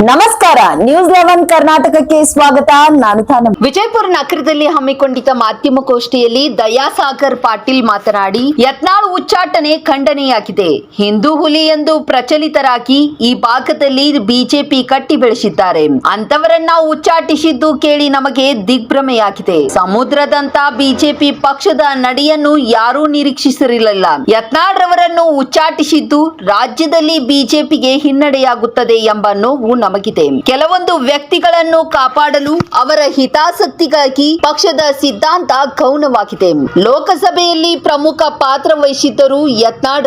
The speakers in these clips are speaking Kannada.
ನಮಸ್ಕಾರ, ನ್ಯೂಸ್ 11 ಕರ್ನಾಟಕಕ್ಕೆ ಸ್ವಾಗತ. ನಾನು ತಾನಂ. ವಿಜಯಪುರ ನಗರದಲ್ಲಿ ಹಮ್ಮಿಕೊಂಡಿದ್ದ ಮಾಧ್ಯಮಗೋಷ್ಠಿಯಲ್ಲಿ ದಯಾಸಾಗರ್ ಪಾಟೀಲ್ ಮಾತನಾಡಿ, ಯತ್ನಾಳ್ ಉಚ್ಚಾಟನೆ ಖಂಡನೆಯಾಗಿದೆ. ಹಿಂದೂ ಹುಲಿ ಎಂದು ಪ್ರಚಲಿತರಾಗಿ ಈ ಭಾಗದಲ್ಲಿ ಬಿಜೆಪಿ ಕಟ್ಟಿ ಬೆಳೆಸಿದ್ದಾರೆ. ಅಂತವರನ್ನ ಉಚ್ಚಾಟಿಸಿದ್ದು ಕೇಳಿ ನಮಗೆ ದಿಗ್ಭ್ರಮೆಯಾಗಿದೆ. ಸಮುದ್ರದಂತ ಬಿಜೆಪಿ ಪಕ್ಷದ ನಡೆಯನ್ನು ಯಾರೂ ನಿರೀಕ್ಷಿಸಿರಲಿಲ್ಲ. ಯತ್ನಾಳ್ ರವರನ್ನು ಉಚ್ಚಾಟಿಸಿದ್ದು ರಾಜ್ಯದಲ್ಲಿ ಬಿಜೆಪಿಗೆ ಹಿನ್ನಡೆಯಾಗುತ್ತದೆ ಎಂಬ ನೋವು ನಮಗಿದೆ. ಕೆಲವೊಂದು ವ್ಯಕ್ತಿಗಳನ್ನು ಕಾಪಾಡಲು ಅವರ ಹಿತಾಸಕ್ತಿಗಾಗಿ ಪಕ್ಷದ ಸಿದ್ಧಾಂತ ಗೌಣವಾಗಿದೆ. ಲೋಕಸಭೆಯಲ್ಲಿ ಪ್ರಮುಖ ಪಾತ್ರ ವಹಿಸಿದ್ದರು ಯತ್ನಾಳ್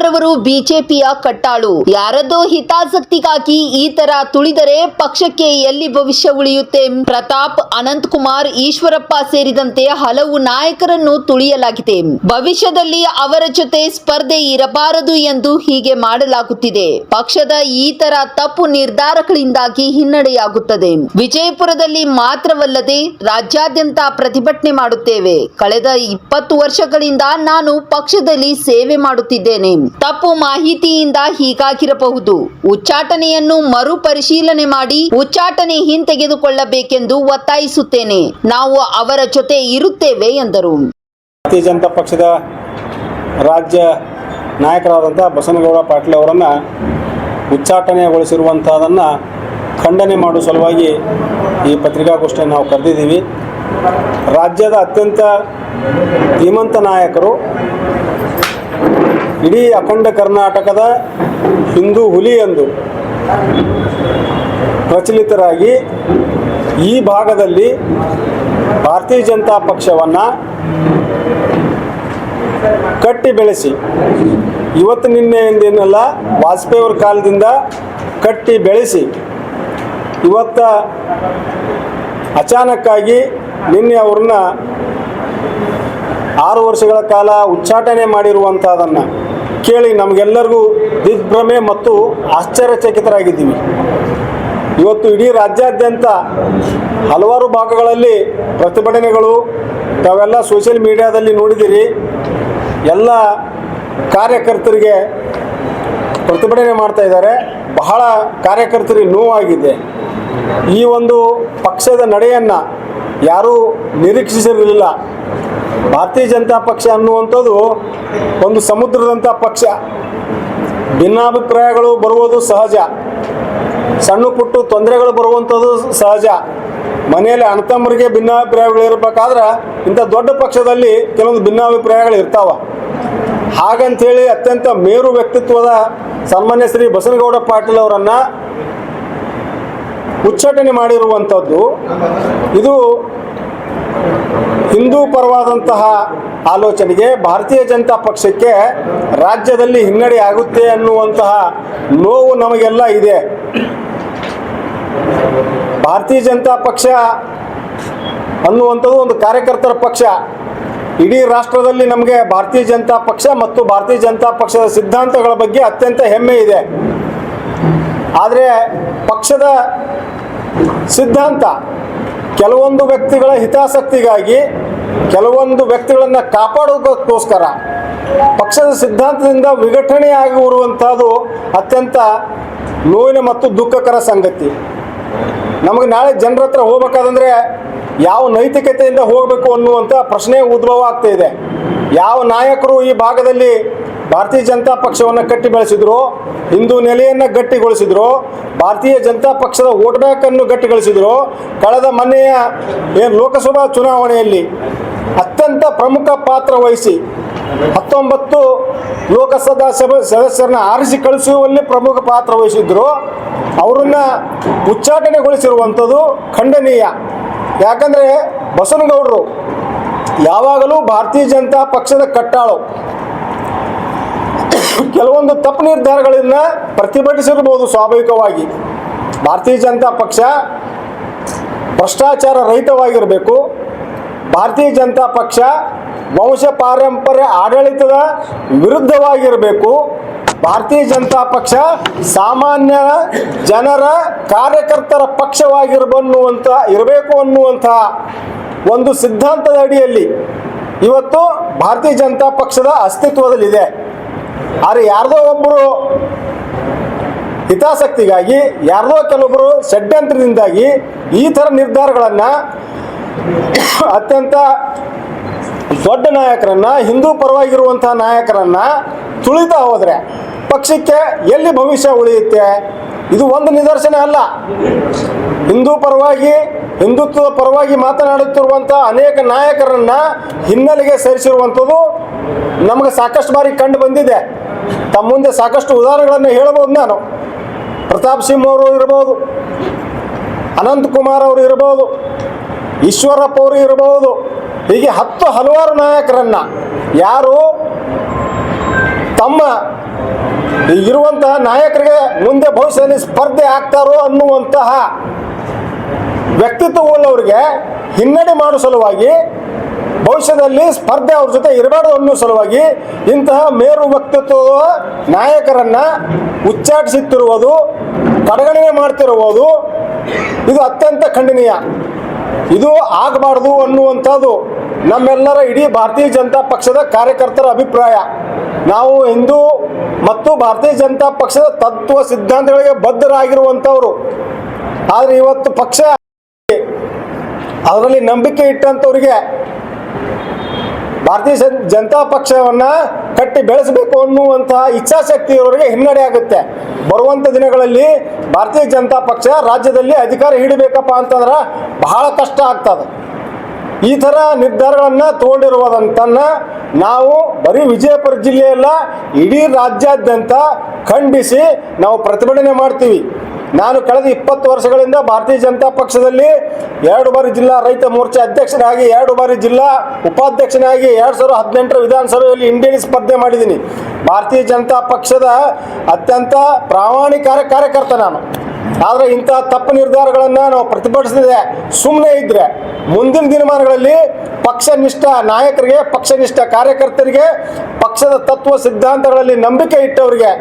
ರವರು ಬಿಜೆಪಿಯ ಕಟ್ಟಾಳು. ಯಾರದೋ ಹಿತಾಸಕ್ತಿಗಾಗಿ ಈ ತರ ತುಳಿದರೆ ಪಕ್ಷಕ್ಕೆ ಎಲ್ಲಿ ಭವಿಷ್ಯ ಉಳಿಯುತ್ತೆ? ಪ್ರತಾಪ್, ಅನಂತ್ ಕುಮಾರ್, ಈಶ್ವರಪ್ಪ ಸೇರಿದಂತೆ ಹಲವು ನಾಯಕರನ್ನು ತುಳಿಯಲಾಗಿದೆ. ಭವಿಷ್ಯದಲ್ಲಿ ಅವರ ಜೊತೆ ಸ್ಪರ್ಧೆ ಇರಬಾರದು ಎಂದು ಹೀಗೆ ಮಾಡಲಾಗುತ್ತಿದೆ. ಪಕ್ಷದ ಈ ತರ ತಪ್ಪು ನಿರ್ಧಾರಗಳಿಂದಾಗಿ ಹಿನ್ನಡೆಯಾಗುತ್ತದೆ. ವಿಜಯಪುರದಲ್ಲಿ ಮಾತ್ರವಲ್ಲದೆ ರಾಜ್ಯಾದ್ಯಂತ ಪ್ರತಿಭಟನೆ ಮಾಡುತ್ತೇವೆ. ಕಳೆದ 20 ವರ್ಷಗಳಿಂದ ನಾನು ಪಕ್ಷದಲ್ಲಿ ಸೇವೆ ಮಾಡುತ್ತಿದ್ದೇನೆ. ತಪ್ಪು ಮಾಹಿತಿಯಿಂದ ಹೀಗಾಗಿರಬಹುದು. ಉಚ್ಚಾಟನೆಯನ್ನು ಮರುಪರಿಶೀಲನೆ ಮಾಡಿ ಉಚ್ಚಾಟನೆ ಹಿಂತೆಗೆದುಕೊಳ್ಳಬೇಕೆಂದು ಒತ್ತಾಯಿಸುತ್ತೇನೆ. ನಾವು ಅವರ ಜೊತೆ ಇರುತ್ತೇವೆ ಎಂದರು. ಭಾರತೀಯ ಜನತಾ ಪಕ್ಷದ ರಾಜ್ಯ ನಾಯಕರಾದಂಥ ಬಸನಗೌಡ ಪಾಟೀಲ್ ಅವರನ್ನು ಉಚ್ಚಾಟನೆಗೊಳಿಸಿರುವಂಥದ್ದನ್ನು ಖಂಡನೆ ಮಾಡುವ ಸಲುವಾಗಿ ಈ ಪತ್ರಿಕಾಗೋಷ್ಠಿಯನ್ನು ನಾವು ಕರೆದಿದ್ದೀವಿ. ರಾಜ್ಯದ ಅತ್ಯಂತ ಧೀಮಂತ ನಾಯಕರು, ಇಡೀ ಅಖಂಡ ಕರ್ನಾಟಕದ ಹಿಂದೂ ಹುಲಿ ಎಂದು ಪ್ರಚಲಿತರಾಗಿ ಈ ಭಾಗದಲ್ಲಿ ಭಾರತೀಯ ಜನತಾ ಪಕ್ಷವನ್ನು ಕಟ್ಟಿ ಬೆಳೆಸಿ, ಇವತ್ತು ನಿನ್ನೆಯಿಂದೇನಲ್ಲ, ವಾಜಪೇಯಿ ಅವರ ಕಾಲದಿಂದ ಕಟ್ಟಿ ಬೆಳೆಸಿ ಇವತ್ತ ಅಚಾನಕ್ಕಾಗಿ ನಿನ್ನೆ ಅವ್ರನ್ನ 6 ವರ್ಷಗಳ ಕಾಲ ಉಚ್ಚಾಟನೆ ಮಾಡಿರುವಂಥದ್ದನ್ನು ಕೇಳಿ ನಮಗೆಲ್ಲರಿಗೂ ದಿಗ್ಭ್ರಮೆ ಮತ್ತು ಆಶ್ಚರ್ಯಚಕಿತರಾಗಿದ್ದೀವಿ. ಇವತ್ತು ಇಡೀ ರಾಜ್ಯಾದ್ಯಂತ ಹಲವಾರು ಭಾಗಗಳಲ್ಲಿ ಪ್ರತಿಭಟನೆಗಳು, ತಾವೆಲ್ಲ ಸೋಷಿಯಲ್ ಮೀಡಿಯಾದಲ್ಲಿ ನೋಡಿದ್ದೀರಿ. ಎಲ್ಲ ಕಾರ್ಯಕರ್ತರಿಗೆ ಪ್ರತಿಭಟನೆ ಮಾಡ್ತಾ ಇದ್ದಾರೆ. ಬಹಳ ಕಾರ್ಯಕರ್ತರಿಗೆ ನೋವಾಗಿದೆ. ಈ ಒಂದು ಪಕ್ಷದ ನಡೆಯನ್ನು ಯಾರೂ ನಿರೀಕ್ಷಿಸಿರಲಿಲ್ಲ. ಭಾರತೀಯ ಜನತಾ ಪಕ್ಷ ಅನ್ನುವಂಥದ್ದು ಒಂದು ಸಮುದ್ರದಂಥ ಪಕ್ಷ. ಭಿನ್ನಾಭಿಪ್ರಾಯಗಳು ಬರುವುದು ಸಹಜ, ಸಣ್ಣ ಪುಟ್ಟು ತೊಂದರೆಗಳು ಬರುವಂಥದ್ದು ಸಹಜ. ಮನೆಯಲ್ಲಿ ಅಣ್ಣತಮ್ಮರಿಗೆ ಭಿನ್ನಾಭಿಪ್ರಾಯಗಳು ಇರಬೇಕಾದ್ರೆ ಇಂಥ ದೊಡ್ಡ ಪಕ್ಷದಲ್ಲಿ ಕೆಲವೊಂದು ಭಿನ್ನಾಭಿಪ್ರಾಯಗಳು ಇರ್ತಾವೆ. ಹಾಗಂತೇಳಿ ಅತ್ಯಂತ ಮೇರು ವ್ಯಕ್ತಿತ್ವದ ಸನ್ಮಾನ್ಯ ಶ್ರೀ ಬಸನಗೌಡ ಪಾಟೀಲ್ ಅವರನ್ನು ಉಚ್ಚಾಟನೆ ಮಾಡಿರುವಂಥದ್ದು ಇದು ಹಿಂದೂ ಪರವಾದಂತಹ ಆಲೋಚನೆಗೆ, ಭಾರತೀಯ ಜನತಾ ಪಕ್ಷಕ್ಕೆ ರಾಜ್ಯದಲ್ಲಿ ಹಿನ್ನಡೆ ಆಗುತ್ತೆ ಅನ್ನುವಂತಹ ನೋವು ನಮಗೆಲ್ಲ ಇದೆ. ಭಾರತೀಯ ಜನತಾ ಪಕ್ಷ ಅನ್ನುವಂಥದ್ದು ಒಂದು ಕಾರ್ಯಕರ್ತರ ಪಕ್ಷ. ಇಡೀ ರಾಷ್ಟ್ರದಲ್ಲಿ ನಮಗೆ ಭಾರತೀಯ ಜನತಾ ಪಕ್ಷ ಮತ್ತು ಭಾರತೀಯ ಜನತಾ ಪಕ್ಷದ ಸಿದ್ಧಾಂತಗಳ ಬಗ್ಗೆ ಅತ್ಯಂತ ಹೆಮ್ಮೆ ಇದೆ. ಆದರೆ ಪಕ್ಷದ ಸಿದ್ಧಾಂತ ಕೆಲವೊಂದು ವ್ಯಕ್ತಿಗಳ ಹಿತಾಸಕ್ತಿಗಾಗಿ, ಕೆಲವೊಂದು ವ್ಯಕ್ತಿಗಳನ್ನು ಕಾಪಾಡೋದಕ್ಕೋಸ್ಕರ ಪಕ್ಷದ ಸಿದ್ಧಾಂತದಿಂದ ವಿಘಟನೆಯಾಗಿರುವಂಥದ್ದು ಅತ್ಯಂತ ನೋವಿನ ಮತ್ತು ದುಃಖಕರ ಸಂಗತಿ. ನಮಗೆ ನಾಳೆ ಜನರ ಹತ್ರ ಹೋಗ್ಬೇಕಾದಂದರೆ ಯಾವ ನೈತಿಕತೆಯಿಂದ ಹೋಗಬೇಕು ಅನ್ನುವಂಥ ಪ್ರಶ್ನೆ ಉದ್ಭವ ಆಗ್ತಾ ಇದೆ. ಯಾವ ನಾಯಕರು ಈ ಭಾಗದಲ್ಲಿ ಭಾರತೀಯ ಜನತಾ ಪಕ್ಷವನ್ನು ಕಟ್ಟಿ ಬೆಳೆಸಿದ್ರು, ಹಿಂದೂ ನೆಲೆಯನ್ನು ಗಟ್ಟಿಗೊಳಿಸಿದ್ರು, ಭಾರತೀಯ ಜನತಾ ಪಕ್ಷದ ವೋಟ್ ಬ್ಯಾಂಕನ್ನು ಗಟ್ಟಿಗೊಳಿಸಿದ್ರು, ಕಳೆದ ಮೊನ್ನೆಯ ಲೋಕಸಭಾ ಚುನಾವಣೆಯಲ್ಲಿ ಅತ್ಯಂತ ಪ್ರಮುಖ ಪಾತ್ರ ವಹಿಸಿ 19 ಲೋಕಸಭಾ ಸದಸ್ಯರನ್ನ ಆರಿಸಿ ಕಳಿಸುವಲ್ಲಿ ಪ್ರಮುಖ ಪಾತ್ರ ವಹಿಸಿದ್ರು, ಅವರನ್ನು ಉಚ್ಚಾಟನೆಗೊಳಿಸಿರುವಂಥದ್ದು ಖಂಡನೀಯ. ಯಾಕಂದರೆ ಬಸನಗೌಡರು ಯಾವಾಗಲೂ ಭಾರತೀಯ ಜನತಾ ಪಕ್ಷದ ಕಟ್ಟಾಳು. ಕೆಲವೊಂದು ತಪ್ಪು ನಿರ್ಧಾರಗಳನ್ನು ಪ್ರತಿಭಟಿಸಿರ್ಬೋದು ಸ್ವಾಭಾವಿಕವಾಗಿ. ಭಾರತೀಯ ಜನತಾ ಪಕ್ಷ ಭ್ರಷ್ಟಾಚಾರ ರಹಿತವಾಗಿರಬೇಕು. ಭಾರತೀಯ ಜನತಾ ಪಕ್ಷ ವಂಶ ಪಾರಂಪರ್ಯ ಆಡಳಿತದ ವಿರುದ್ಧವಾಗಿರಬೇಕು. ಭಾರತೀಯ ಜನತಾ ಪಕ್ಷ ಸಾಮಾನ್ಯ ಜನರ ಕಾರ್ಯಕರ್ತರ ಇರಬೇಕು ಅನ್ನುವಂಥ ಒಂದು ಸಿದ್ಧಾಂತದ ಅಡಿಯಲ್ಲಿ ಇವತ್ತು ಭಾರತೀಯ ಜನತಾ ಪಕ್ಷದ ಅಸ್ತಿತ್ವದಲ್ಲಿದೆ. ಆದರೆ ಯಾರ್ದೋ ಒಬ್ಬರು ಹಿತಾಸಕ್ತಿಗಾಗಿ ಯಾರದೋ ಕೆಲವೊಬ್ಬರು ಷಡ್ಯಂತ್ರದಿಂದಾಗಿ ಈ ಥರ ನಿರ್ಧಾರಗಳನ್ನು ಅತ್ಯಂತ ದೊಡ್ಡ ನಾಯಕರನ್ನ, ಹಿಂದೂ ಪರವಾಗಿರುವಂಥ ನಾಯಕರನ್ನ ತುಳಿತಾ ಹೋದರೆ ಪಕ್ಷಕ್ಕೆ ಎಲ್ಲಿ ಭವಿಷ್ಯ ಉಳಿಯುತ್ತೆ? ಇದು ಒಂದು ನಿದರ್ಶನ ಅಲ್ಲ. ಹಿಂದೂ ಪರವಾಗಿ, ಹಿಂದುತ್ವದ ಪರವಾಗಿ ಮಾತನಾಡುತ್ತಿರುವಂಥ ಅನೇಕ ನಾಯಕರನ್ನ ಹಿನ್ನೆಲೆಗೆ ಸೇರಿಸಿರುವಂಥದ್ದು ನಮಗೆ ಸಾಕಷ್ಟು ಬಾರಿ ಕಂಡು ಬಂದಿದೆ. ತಮ್ಮ ಮುಂದೆ ಸಾಕಷ್ಟು ಉದಾಹರಣೆಗಳನ್ನು ಹೇಳಬಹುದು. ನಾನು ಪ್ರತಾಪ್ ಸಿಂಹ ಅವರು ಇರ್ಬೋದು, ಅನಂತಕುಮಾರ್ ಅವರು ಇರ್ಬೋದು, ಈಶ್ವರಪ್ಪ ಅವರು ಇರಬಹುದು, ಹೀಗೆ ಹಲವಾರು ನಾಯಕರನ್ನ ಯಾರು ತಮ್ಮ ಇರುವಂತಹ ನಾಯಕರಿಗೆ ಮುಂದೆ ಭವಿಷ್ಯದಲ್ಲಿ ಸ್ಪರ್ಧೆ ಆಗ್ತಾರೋ ಅನ್ನುವಂತಹ ವ್ಯಕ್ತಿತ್ವವುಳ್ಳವರಿಗೆ ಹಿನ್ನಡೆ ಮಾಡುವ ಸಲುವಾಗಿ, ಭವಿಷ್ಯದಲ್ಲಿ ಸ್ಪರ್ಧೆ ಅವ್ರ ಜೊತೆ ಇರಬಾರ್ದು ಅನ್ನೋ ಸಲುವಾಗಿ ಇಂತಹ ಮೇರು ವ್ಯಕ್ತಿತ್ವದ ನಾಯಕರನ್ನ ಉಚ್ಚಾಟಿಸುತ್ತಿರುವುದು, ಕಡೆಗಣನೆ ಮಾಡ್ತಿರುವುದು ಇದು ಅತ್ಯಂತ ಖಂಡನೀಯ. ಇದು ಆಗಬಾರ್ದು ಅನ್ನುವಂಥದ್ದು ನಮ್ಮೆಲ್ಲರ ಇಡೀ ಭಾರತೀಯ ಜನತಾ ಪಕ್ಷದ ಕಾರ್ಯಕರ್ತರ ಅಭಿಪ್ರಾಯ. ನಾವು ಹಿಂದೂ ಮತ್ತು ಭಾರತೀಯ ಜನತಾ ಪಕ್ಷದ ತತ್ವ ಸಿದ್ಧಾಂತಗಳಿಗೆ ಬದ್ಧರಾಗಿರುವಂಥವ್ರು. ಆದರೆ ಇವತ್ತು ಪಕ್ಷ ಅದರಲ್ಲಿ ನಂಬಿಕೆ ಇಟ್ಟಂಥವ್ರಿಗೆ ಭಾರತೀಯ ಜನತಾ ಪಕ್ಷವನ್ನು ಕಟ್ಟಿ ಬೆಳೆಸಬೇಕು ಅನ್ನುವಂತಹ ಇಚ್ಛಾಶಕ್ತಿ ಇವರಿಗೆ ಹಿನ್ನಡೆ ಆಗುತ್ತೆ. ಬರುವಂಥ ದಿನಗಳಲ್ಲಿ ಭಾರತೀಯ ಜನತಾ ಪಕ್ಷ ರಾಜ್ಯದಲ್ಲಿ ಅಧಿಕಾರ ಹಿಡಿಬೇಕಪ್ಪ ಅಂತಂದ್ರೆ ಬಹಳ ಕಷ್ಟ ಆಗ್ತದೆ. ಈ ಥರ ನಿರ್ಧಾರಗಳನ್ನು ತಗೊಂಡಿರುವುದಂತನ್ನ ನಾವು ಬರೀ ವಿಜಯಪುರ ಜಿಲ್ಲೆಯಲ್ಲ, ಇಡೀ ರಾಜ್ಯಾದ್ಯಂತ ಖಂಡಿಸಿ ನಾವು ಪ್ರತಿಭಟನೆ ಮಾಡ್ತೀವಿ. ನಾನು ಕಳೆದ 20 ವರ್ಷಗಳಿಂದ ಭಾರತೀಯ ಜನತಾ ಪಕ್ಷದಲ್ಲಿ 2 ಬಾರಿ ಜಿಲ್ಲಾ ರೈತ ಮೋರ್ಚಾ ಅಧ್ಯಕ್ಷನಾಗಿ, 2 ಬಾರಿ ಜಿಲ್ಲಾ ಉಪಾಧ್ಯಕ್ಷನಾಗಿ, 2018 ವಿಧಾನಸಭೆಯಲ್ಲಿ ಇಂಡಿಯನ್ ಸ್ಪರ್ಧೆ ಮಾಡಿದ್ದೀನಿ. ಭಾರತೀಯ ಜನತಾ ಪಕ್ಷದ ಅತ್ಯಂತ ಪ್ರಾಮಾಣಿಕ ಕಾರ್ಯಕರ್ತ ನಾನು. ಆದರೆ ಇಂಥ ತಪ್ಪು ನಿರ್ಧಾರಗಳನ್ನು ನಾವು ಪ್ರತಿಭಟಿಸಿದೆ ಸುಮ್ಮನೆ ಇದ್ದರೆ ಮುಂದಿನ ದಿನಮಾನಗಳಲ್ಲಿ ಪಕ್ಷನಿಷ್ಠ ನಾಯಕರಿಗೆ, ಪಕ್ಷನಿಷ್ಠ ಕಾರ್ಯಕರ್ತರಿಗೆ, ಪಕ್ಷದ ತತ್ವ ಸಿದ್ಧಾಂತಗಳಲ್ಲಿ ನಂಬಿಕೆ ಇಟ್ಟವರಿಗೆ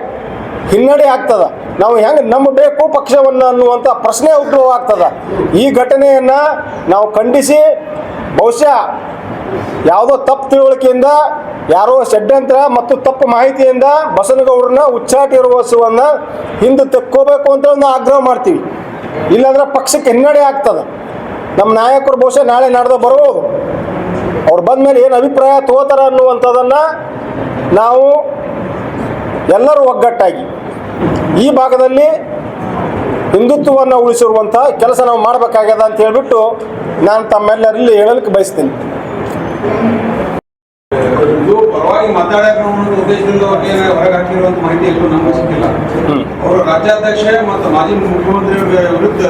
ಹಿನ್ನಡೆ ಆಗ್ತದೆ. ನಾವು ಹೆಂಗೆ ನಂಬಬೇಕು ಪಕ್ಷವನ್ನು ಅನ್ನುವಂಥ ಪ್ರಶ್ನೆ ಉದ್ಭವ ಆಗ್ತದೆ. ಈ ಘಟನೆಯನ್ನು ನಾವು ಖಂಡಿಸಿ, ಬಹುಶಃ ಯಾವುದೋ ತಪ್ಪು ತಿಳುವಳಿಕೆಯಿಂದ, ಯಾರೋ ಷಡ್ಯಂತ್ರ ಮತ್ತು ತಪ್ಪು ಮಾಹಿತಿಯಿಂದ ಬಸನಗೌಡರನ್ನ ಉಚ್ಚಾಟಿಸುವನ್ನ ಹಿಂದೆ ತೆಕ್ಕೋಬೇಕು ಅಂತ ಒಂದು ಆಗ್ರಹ ಮಾಡ್ತೀವಿ. ಇಲ್ಲಾಂದ್ರೆ ಪಕ್ಷಕ್ಕೆ ಹಿನ್ನಡೆ ಆಗ್ತದೆ. ನಮ್ಮ ನಾಯಕರು ಬಹುಶಃ ನಾಳೆ ನಾಡ್ದು ಬರ್ಬೋದು. ಅವ್ರು ಬಂದ ಮೇಲೆ ಏನು ಅಭಿಪ್ರಾಯ ತಗೋತಾರ ಅನ್ನುವಂಥದ್ದನ್ನು ನಾವು ಎಲ್ಲರೂ ಒಗ್ಗಟ್ಟಾಗಿ ಈ ಭಾಗದಲ್ಲಿ ಹಿಂದುತ್ವವನ್ನು ಉಳಿಸಿರುವಂಥ ಕೆಲಸ ನಾವು ಮಾಡಬೇಕಾಗ್ಯದ ಅಂತ ಹೇಳ್ಬಿಟ್ಟು ನಾನು ತಮ್ಮೆಲ್ಲರಲ್ಲಿ ಹೇಳಲಿಕ್ಕೆ ಬಯಸ್ತೀನಿ. ಇದು ಪರವಾಗಿ ಮಾತಾಡೋ ಉದ್ದೇಶದಿಂದ ಹೊರಗೆ ಹಾಕಿರುವಂತ ಮಾಹಿತಿ ಎಲ್ಲೂ ನಮ್ಗೆ ಸಿಕ್ಕಿಲ್ಲ. ಅವರು ರಾಜ್ಯಾಧ್ಯಕ್ಷ ಮತ್ತು ಮಾಜಿ ಮುಖ್ಯಮಂತ್ರಿ ವಿರುದ್ಧ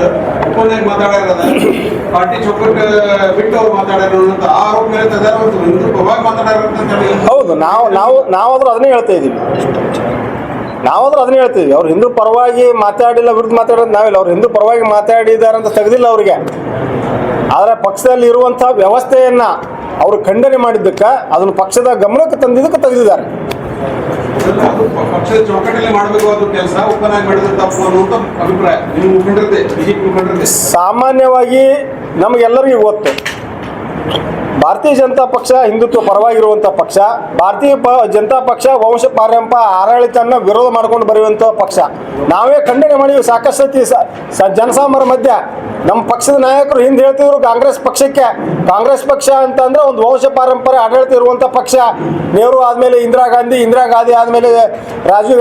ಒಪ್ಪಂದಕ್ಕೆ ಮಾತಾಡೋದ ಪಾರ್ಟಿ ಚೌಕಟ್ಟು ಬಿಟ್ಟು ಅವ್ರು ಮಾತಾಡೋರು ಅಂತ ಆರೋಪ ಮೇಲೆ ಹಿಂದೂ ಪರವಾಗಿ ಮಾತಾಡೋರು ಅಂತ ಹೇಳಿ. ಹೌದು, ನಾವಾದ್ರೂ ಅದನ್ನೇ ಹೇಳ್ತಾ ಇದ್ದೀವಿ. ಅವ್ರು ಹಿಂದೂ ಪರವಾಗಿ ಮಾತಾಡಿಲ್ಲ, ವಿರುದ್ಧ ಮಾತಾಡೋದು ನಾವಿಲ್ಲ. ಅವ್ರು ಹಿಂದೂ ಪರವಾಗಿ ಮಾತಾಡಿದ್ದಾರೆ ಅಂತ ತೆಗೆದಿಲ್ಲ ಅವರಿಗೆ. ಆದರೆ ಪಕ್ಷದಲ್ಲಿ ಇರುವಂಥ ವ್ಯವಸ್ಥೆಯನ್ನು ಅವರು ಖಂಡನೆ ಮಾಡಿದ್ದಕ್ಕೆ, ಅದನ್ನು ಪಕ್ಷದ ಗಮನಕ್ಕೆ ತಂದಿದ್ದಕ್ಕೆ ತೆಗೆದಿದ್ದಾರೆ. ಪಕ್ಷದ ಚೌಕಟ್ಟಲ್ಲಿ ಮಾಡಬೇಕು ಅದು ಕೆಲಸ ಓಪನ್ ಆಗಿ ಮಾಡಿದ್ರೆ ತಪ್ಪು ಅನ್ನುವಂಥ ಅಭಿಪ್ರಾಯ ನೀವು ಮುಖಂಡರದೇ, ಬಿಜೆಪಿ ಮುಖಂಡರದೇ. ಸಾಮಾನ್ಯವಾಗಿ ನಮಗೆಲ್ಲರಿಗೂ ಗೊತ್ತು, ಭಾರತೀಯ ಜನತಾ ಪಕ್ಷ ಹಿಂದುತ್ವ ಪರವಾಗಿರುವಂಥ ಪಕ್ಷ. ಭಾರತೀಯ ಜನತಾ ಪಕ್ಷ ವಂಶ ಪಾರಂಪರ ಆಡಳಿತನ ವಿರೋಧ ಮಾಡ್ಕೊಂಡು ಬರೆಯುವಂಥ ಪಕ್ಷ. ನಾವೇ ಖಂಡನೆ ಮಾಡಿದ್ವಿ ಸಾಕಷ್ಟು ಸತಿ ಜನಸಾಮಾನ್ಯರ ಮಧ್ಯೆ. ನಮ್ಮ ಪಕ್ಷದ ನಾಯಕರು ಹಿಂದೆ ಹೇಳ್ತಿದ್ರು ಕಾಂಗ್ರೆಸ್ ಪಕ್ಷ ಅಂತಂದ್ರೆ ಒಂದು ವಂಶ ಪಾರಂಪರೆ ಆಡಳಿತ ಇರುವಂಥ ಪಕ್ಷ. ನೆಹರು ಆದಮೇಲೆ ಇಂದಿರಾ ಗಾಂಧಿ ಆದಮೇಲೆ ರಾಜೀವ್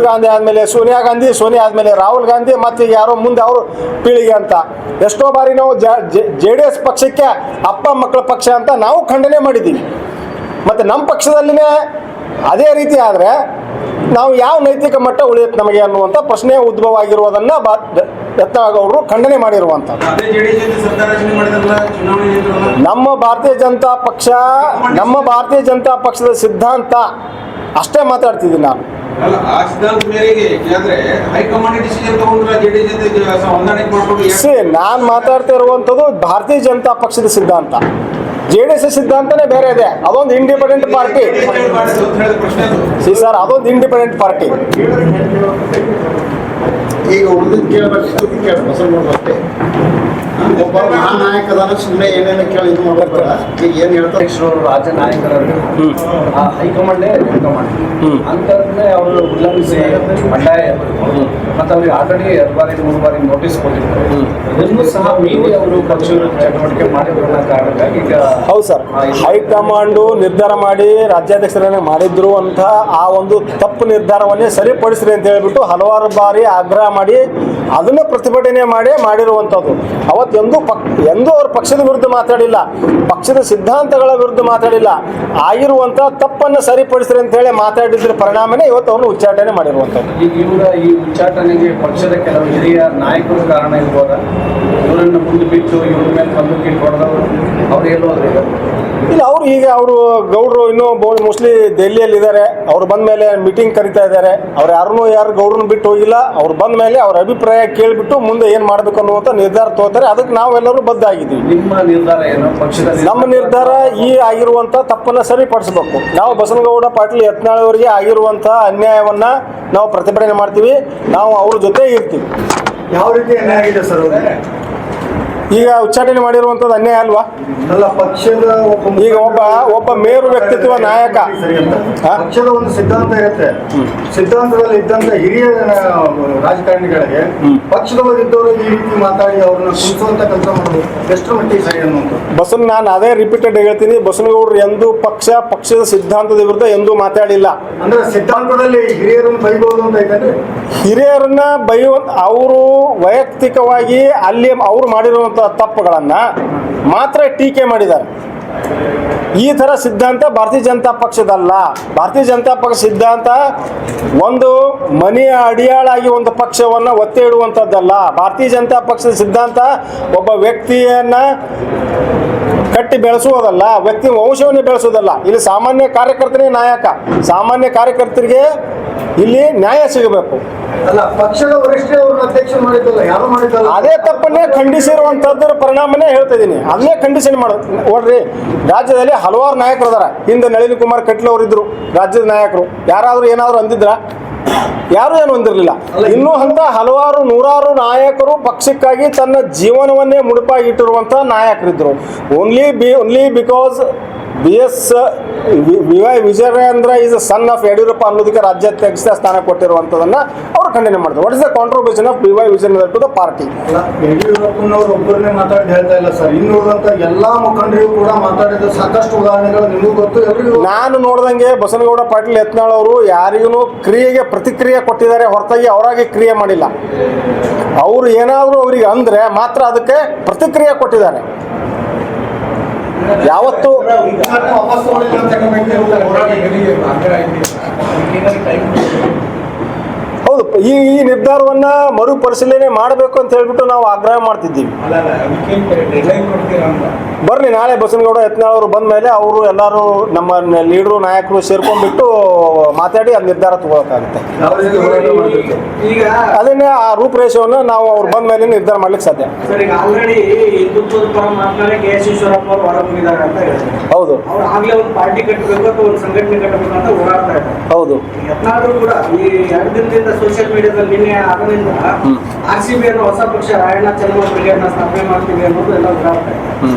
ಗಾಂಧಿ ಆದಮೇಲೆ ಸೋನಿಯಾ ಆದಮೇಲೆ ರಾಹುಲ್ ಗಾಂಧಿ, ಮತ್ತು ಯಾರೋ ಮುಂದೆ ಅವರು ಪೀಳಿಗೆ ಅಂತ ಎಷ್ಟೋ ಬಾರಿ ನಾವು JDS ಪಕ್ಷಕ್ಕೆ ಅಪ್ಪ ಮಕ್ಕಳ ಪಕ್ಷ ಅಂತ ನಾವು ಖಂಡನೆ ಮಾಡಿದ್ದೀವಿ. ಮತ್ತು ನಮ್ಮ ಪಕ್ಷದಲ್ಲಿನೇ ಅದೇ ರೀತಿ ಆದರೆ ನಾವು ಯಾವ ನೈತಿಕ ಮಟ್ಟ ಉಳಿಯುತ್ತೆ ನಮಗೆ ಅನ್ನುವಂಥ ಪ್ರಶ್ನೆ ಉದ್ಭವ ಆಗಿರುವುದನ್ನು ಯತ್ನಾಳ್ ಖಂಡನೆ ಮಾಡಿರುವಂಥದ್ದು. ನಮ್ಮ ಭಾರತೀಯ ಜನತಾ ಪಕ್ಷದ ಸಿದ್ಧಾಂತ ಅಷ್ಟೇ ಮಾತಾಡ್ತಿದ್ದೀನಿ ನಾನು. ಅಲ್ಲ, ಆ ಸಿದ್ಧಾಂತ ಮೇರೆಗೆ ಹೈಕಮಾಂಡ್ ಡಿಸಿಷನ್ ತಗೊಂಡ್ರೆ JDS ಜೊತೆ ಹೊಂದಾಣಿಕೆ ಮಾಡ್ಕೊಂಡು ನಾನು ಮಾತಾಡ್ತಾ ಇರುವಂಥದ್ದು ಭಾರತೀಯ ಜನತಾ ಪಕ್ಷದ ಸಿದ್ಧಾಂತ. JDS ಸಿದ್ಧಾಂತನೇ ಬೇರೆ ಇದೆ. ಅದೊಂದು ಇಂಡಿಪೆಂಡೆಂಟ್ ಪಾರ್ಟಿ ಸರ್, ಅದೊಂದು ಇಂಡಿಪೆಂಡೆಂಟ್ ಪಾರ್ಟಿ. ಈಗ ಉಳಿದ ಕೇಳಬೇಕು ಅಷ್ಟೇ. ಒಬ್ಬ ಮಹಾನ್ ನಾಯಕದಾನ ಸುಮ್ಮನೆ ಏನೇನು ಕೇಳಿ ಇದು ಮಾಡ್ಬೇಡ. ಈಗ ಏನು ಹೇಳ್ತಾರೆ ರಾಜ್ಯ ನಾಯಕರಲ್ಲಿ ಹೈಕಮಾಂಡೇ ಹೈಕಮಾಂಡ್ ಅಂತಂದ್ರೆ ಅವರು ಉಲ್ಲಂಘಿಸಿ ಬಂಡಾಯ ಮತ್ತು ಅವ್ರಿಗೆ ಆಲ್ರೆಡಿ 2 ಬಾರಿ 3 ಬಾರಿ ನೋಟಿಸ್ ಕೊಟ್ಟಿದ್ದಾರೆ. ಇದನ್ನು ಸಹ ಮೀರಿ ಅವರು ಪಕ್ಷ ಚಟುವಟಿಕೆ ಮಾಡಿರೋ ಕಾರಣಕ್ಕಾಗಿ ಈಗ ಹೌದು ಸರ್, ಹೈಕಮಾಂಡು ನಿರ್ಧಾರ ಮಾಡಿ ರಾಜ್ಯಾಧ್ಯಕ್ಷರನ್ನೇ ಮಾಡಿದ್ರು ಅಂತ ಆ ಒಂದು ತಪ್ಪು ನಿರ್ಧಾರವನ್ನೇ ಸರಿಪಡಿಸ್ರಿ ಅಂತ ಹೇಳ್ಬಿಟ್ಟು ಹಲವಾರು ಬಾರಿ ಆಗ್ರಹ ಮಾಡಿ ಅದನ್ನು ಪ್ರತಿಭಟನೆ ಮಾಡಿರುವಂಥದ್ದು. ಅವತ್ತು ಎಂದೂ ಅವ್ರ ಪಕ್ಷದ ವಿರುದ್ಧ ಮಾತಾಡಿಲ್ಲ, ಪಕ್ಷದ ಸಿದ್ಧಾಂತಗಳ ವಿರುದ್ಧ ಮಾತಾಡಿಲ್ಲ. ಆಗಿರುವಂಥ ತಪ್ಪನ್ನು ಸರಿಪಡಿಸ್ರಿ ಅಂತ ಹೇಳಿ ಮಾತಾಡಿದ್ರ ಪರಿಣಾಮನೇ ಇವತ್ತು ಅವನು ಉಚ್ಚಾಟನೆ ಮಾಡಿರುವಂಥದ್ದು. ಈಗ ಇವರ ಈ ಉಚ್ಚಾಟನೆಗೆ ಪಕ್ಷದ ಕೆಲವು ಹಿರಿಯ ನಾಯಕರು ಕಾರಣ ಇರ್ಬೋದ? ಇವರನ್ನು ಮುಂದೆ ಬಿಟ್ಟು ಇವ್ರ ಮೇಲೆ ಬಂದೂಕಿ ಹೊಡೆದವರು ಅವ್ರು ಹೇಳೋದ್ರೆ ಇಲ್ಲ, ಅವರು ಗೌಡ್ರು ಇನ್ನೂ ಮೋಸ್ಟ್ಲಿ ದೆಹಲಿಯಲ್ಲಿ ಇದ್ದಾರೆ. ಅವ್ರು ಬಂದ ಮೇಲೆ ಮೀಟಿಂಗ್ ಕರಿತಾ ಇದ್ದಾರೆ. ಅವ್ರು ಯಾರು ಗೌಡ್ರನ್ನ ಬಿಟ್ಟು ಹೋಗಿಲ್ಲ. ಅವ್ರು ಬಂದ ಮೇಲೆ ಅವ್ರ ಅಭಿಪ್ರಾಯ ಕೇಳಿಬಿಟ್ಟು ಮುಂದೆ ಏನು ಮಾಡಬೇಕು ಅನ್ನುವಂಥ ನಿರ್ಧಾರ ತಗೋತಾರೆ. ಅದಕ್ಕೆ ನಾವೆಲ್ಲರೂ ಬದ್ಧ ಆಗಿದ್ದೀವಿ. ನಿಮ್ಮ ನಿರ್ಧಾರ ಏನು? ಪಕ್ಷದ ನಮ್ಮ ನಿರ್ಧಾರ ಈ ಆಗಿರುವಂಥ ತಪ್ಪನ್ನು ಸರಿಪಡಿಸಬೇಕು. ನಾವು ಬಸನಗೌಡ ಪಾಟೀಲ್ ಯತ್ನಾಳ್ ಅವರಿಗೆ ಆಗಿರುವಂಥ ಅನ್ಯಾಯವನ್ನ ನಾವು ಪ್ರತಿಭಟನೆ ಮಾಡ್ತೀವಿ. ನಾವು ಅವ್ರ ಜೊತೆ ಇರ್ತೀವಿ. ಯಾವ ರೀತಿ ಅನ್ಯಾಯ ಆಗಿದೆ ಸರ್ ಅವ್ರಿಗೆ? ಈಗ ಉಚ್ಚಾಟನೆ ಮಾಡಿರುವಂಥದ್ದು ಅನ್ಯಾಯ ಅಲ್ವಾ? ಅಲ್ಲ, ಪಕ್ಷದ ಈಗ ಒಬ್ಬ ಮೇರು ವ್ಯಕ್ತಿತ್ವ ನಾಯಕ ಪಕ್ಷದ ಒಂದು ಸಿದ್ಧಾಂತ ಇರುತ್ತೆ. ಸಿದ್ಧಾಂತದಲ್ಲಿ ಇದ್ದಂತ ಹಿರಿಯ ರಾಜಕಾರಣಿಗಳಿಗೆ ಪಕ್ಷದ ಇದ್ದವರು ಈ ರೀತಿ ಮಾತಾಡಿ ಅವ್ರನ್ನ ಕುಣಿಸುವಂತ ಕೆಲಸ ಮಾಡೋದು ಎಷ್ಟು ಮಟ್ಟಿಗೆ ಸರಿ ಅನ್ನುವಂಥ ನಾನು ಅದೇ ರಿಪೀಟೆಡ್ ಹೇಳ್ತೀನಿ. ಬಸನಗೌಡರು ಎಂದೂ ಪಕ್ಷದ ಸಿದ್ಧಾಂತದ ವಿರುದ್ಧ ಎಂದೂ ಮಾತಾಡಿಲ್ಲ. ಅಂದ್ರೆ ಸಿದ್ಧಾಂತದಲ್ಲಿ ಹಿರಿಯರನ್ನು ಬೈಬಹುದು ಅಂತ ಐತಂದ್ರೆ ಹಿರಿಯರನ್ನ ಅವರು ವೈಯಕ್ತಿಕವಾಗಿ ಅಲ್ಲಿ ಅವ್ರು ಮಾಡಿರುವಂಥ ತಪ್ಪುಗಳನ್ನು ಮಾತ್ರ ಟೀಕೆ ಮಾಡಿದ್ದಾರೆ. ಈ ಥರ ಸಿದ್ಧಾಂತ ಭಾರತೀಯ ಜನತಾ ಪಕ್ಷದಲ್ಲ. ಭಾರತೀಯ ಜನತಾ ಪಕ್ಷ ಸಿದ್ಧಾಂತ ಒಂದು ಮನೆಯ ಅಡಿಯಾಳಾಗಿ ಒಂದು ಪಕ್ಷವನ್ನು ಒತ್ತೆ ಇಡುವಂಥದ್ದಲ್ಲ. ಭಾರತೀಯ ಜನತಾ ಪಕ್ಷದ ಸಿದ್ಧಾಂತ ಒಬ್ಬ ವ್ಯಕ್ತಿಯನ್ನು ಕಟ್ಟಿ ಬೆಳೆಸುವುದಲ್ಲ, ವ್ಯಕ್ತಿ ವಂಶವನ್ನು ಬೆಳೆಸೋದಲ್ಲ. ಇಲ್ಲಿ ಸಾಮಾನ್ಯ ಕಾರ್ಯಕರ್ತನೇ ನಾಯಕ. ಸಾಮಾನ್ಯ ಕಾರ್ಯಕರ್ತರಿಗೆ ಇಲ್ಲಿ ನ್ಯಾಯ ಸಿಗಬೇಕು. ಅಲ್ಲ, ಪಕ್ಷದ ವರಿಷ್ಠ ಅವ್ರನ್ನ ಅಧ್ಯಕ್ಷ ಮಾಡಿದ್ದಲ್ಲ, ಯಾರು ಮಾಡಿದ್ದಲ್ಲ. ಅದೇ ತಪ್ಪನ್ನೇ ಖಂಡಿಸಿರುವಂಥದ್ರ ಪರಿಣಾಮನೇ ಹೇಳ್ತಾ ಇದ್ದೀನಿ. ಅದನ್ನೇ ಖಂಡಿಸಿ ಮಾಡೋದು. ನೋಡ್ರಿ, ರಾಜ್ಯದಲ್ಲಿ ಹಲವಾರು ನಾಯಕರು ಅದಾರ. ಹಿಂದೆ ನಳಿನ್ ಕುಮಾರ್ ಕಟೀಲ್ ಅವರು ಇದ್ರು ರಾಜ್ಯದ ನಾಯಕರು. ಯಾರಾದರೂ ಏನಾದರೂ ಅಂದಿದ್ರ? ಯಾರು ಏನು ಹೊಂದಿರಲಿಲ್ಲ. ಇನ್ನೂ ಅಂತ ಹಲವಾರು ನೂರಾರು ನಾಯಕರು ಪಕ್ಷಕ್ಕಾಗಿ ತನ್ನ ಜೀವನವನ್ನೇ ಮುಡುಪಾಗಿಟ್ಟಿರುವಂಥ ನಾಯಕರಿದ್ದರು. Only because V Y. Vijayendra is a son of Yediyurappa ಅನ್ನೋದಕ್ಕೆ ರಾಜ್ಯಾಧ್ಯಕ್ಷ ಸ್ಥಾನ ಕೊಟ್ಟಿರುವಂಥದ್ದನ್ನು ಅವರು ಖಂಡನೆ ಮಾಡ್ತಾರೆ. What is the contribution of V Y. Vijayendra to the party? ಯಡಿಯೂರಪ್ಪನವರು ಒಬ್ಬರನ್ನೇ ಮಾತಾಡಿ ಹೇಳ್ತಾ ಇಲ್ಲ ಸರ್. ಇನ್ನುಳಿದಂತ ಎಲ್ಲಾ ಮುಖಂಡರಿಗೂ ಕೂಡ ಮಾತಾಡಿದ ಸಾಕಷ್ಟು ಉದಾಹರಣೆಗಳು ನಿಮಗೂ ಗೊತ್ತು, ಎಲ್ರಿಗೂ. ನಾನು ನೋಡ್ದಂಗೆ ಬಸನಗೌಡ ಪಾಟೀಲ್ ಯತ್ನಾಳ್ ಅವರು ಯಾರಿಗೂ ಕ್ರಿಯೆಗೆ ಪ್ರತಿಕ್ರಿಯೆ ಕೊಟ್ಟಿದ್ದಾರೆ ಹೊರತಾಗಿ ಅವರಾಗಿ ಕ್ರಿಯೆ ಮಾಡಿಲ್ಲ. ಅವರು ಏನಾದರೂ ಅವರಿಗೆ ಅಂದರೆ ಮಾತ್ರ ಅದಕ್ಕೆ ಪ್ರತಿಕ್ರಿಯೆ ಕೊಟ್ಟಿದ್ದಾರೆ. ಯಾವತ್ತು ಹೌದು, ಈ ನಿರ್ಧಾರವನ್ನ ಮರುಪರಿಶೀಲನೆ ಮಾಡಬೇಕು ಅಂತ ಹೇಳ್ಬಿಟ್ಟು ನಾವು ಆಗ್ರಹ ಮಾಡ್ತಿದ್ದೀವಿ. ಬರ್ರಿ, ನಾಳೆ ಬಸನಗೌಡ ಯತ್ನಾಳ್ ಅವರು ಬಂದ ಮೇಲೆ ಅವರು ಎಲ್ಲರೂ ನಮ್ಮ ಲೀಡರು ನಾಯಕರು ಸೇರ್ಕೊಂಡ್ಬಿಟ್ಟು ಮಾತಾಡಿ ಆ ನಿರ್ಧಾರ ತಗೋಬೇಕಾಗುತ್ತೆ. ಅದನ್ನೇ ಆ ರೂಪರೇಷೆಯನ್ನು ನಾವು ಅವ್ರು ಬಂದ ಮೇಲೆ ನಿರ್ಧಾರ ಮಾಡ್ಲಿಕ್ಕೆ ಸಾಧ್ಯ. ಸರ್, ಈಗ ಆಲ್ರೆಡಿ ಹಿಂದುತ್ವದ ಪರ ಮಾತನಾಡಿ ಕೆ.ಎಸ್. ಈಶ್ವರಪ್ಪ ಅವರು ಹೊರಬಂದಿದ್ದಾರೆ ಅಂತ ಹೇಳಿದ್ರು. ಹೌದು, ಅವ್ರು ಆಗ್ಲೇ ಒಂದು ಪಾರ್ಟಿ ಕಟ್ಟಬೇಕು ಅಥವಾ ಒಂದು ಸಂಘಟನೆ ಕಟ್ಟಬೇಕು ಅಂತ ಹೋರಾಡ್ತಾ ಇದ್ದಾರೆ. ಹೌದು. ಯತ್ನಾಳರು ಕೂಡ ಈ 2 ದಿನದಿಂದ ಸೋಷಿಯಲ್ ಮೀಡಿಯಾದಲ್ಲಿ ನಿನ್ನೆ ಅದರಿಂದ RCB ಅನ್ನೋ ಹೊಸ ಪಕ್ಷ ರಾಯಣ್ಣ ಚೆನ್ನಮ್ಮ ಬ್ರಿಗೇಡ್ನ ಸ್ಥಾಪನೆ ಮಾಡ್ತೀವಿ ಅನ್ನೋದು ಎಲ್ಲ ಓಡಾಡ್ತಾ ಇದೆ.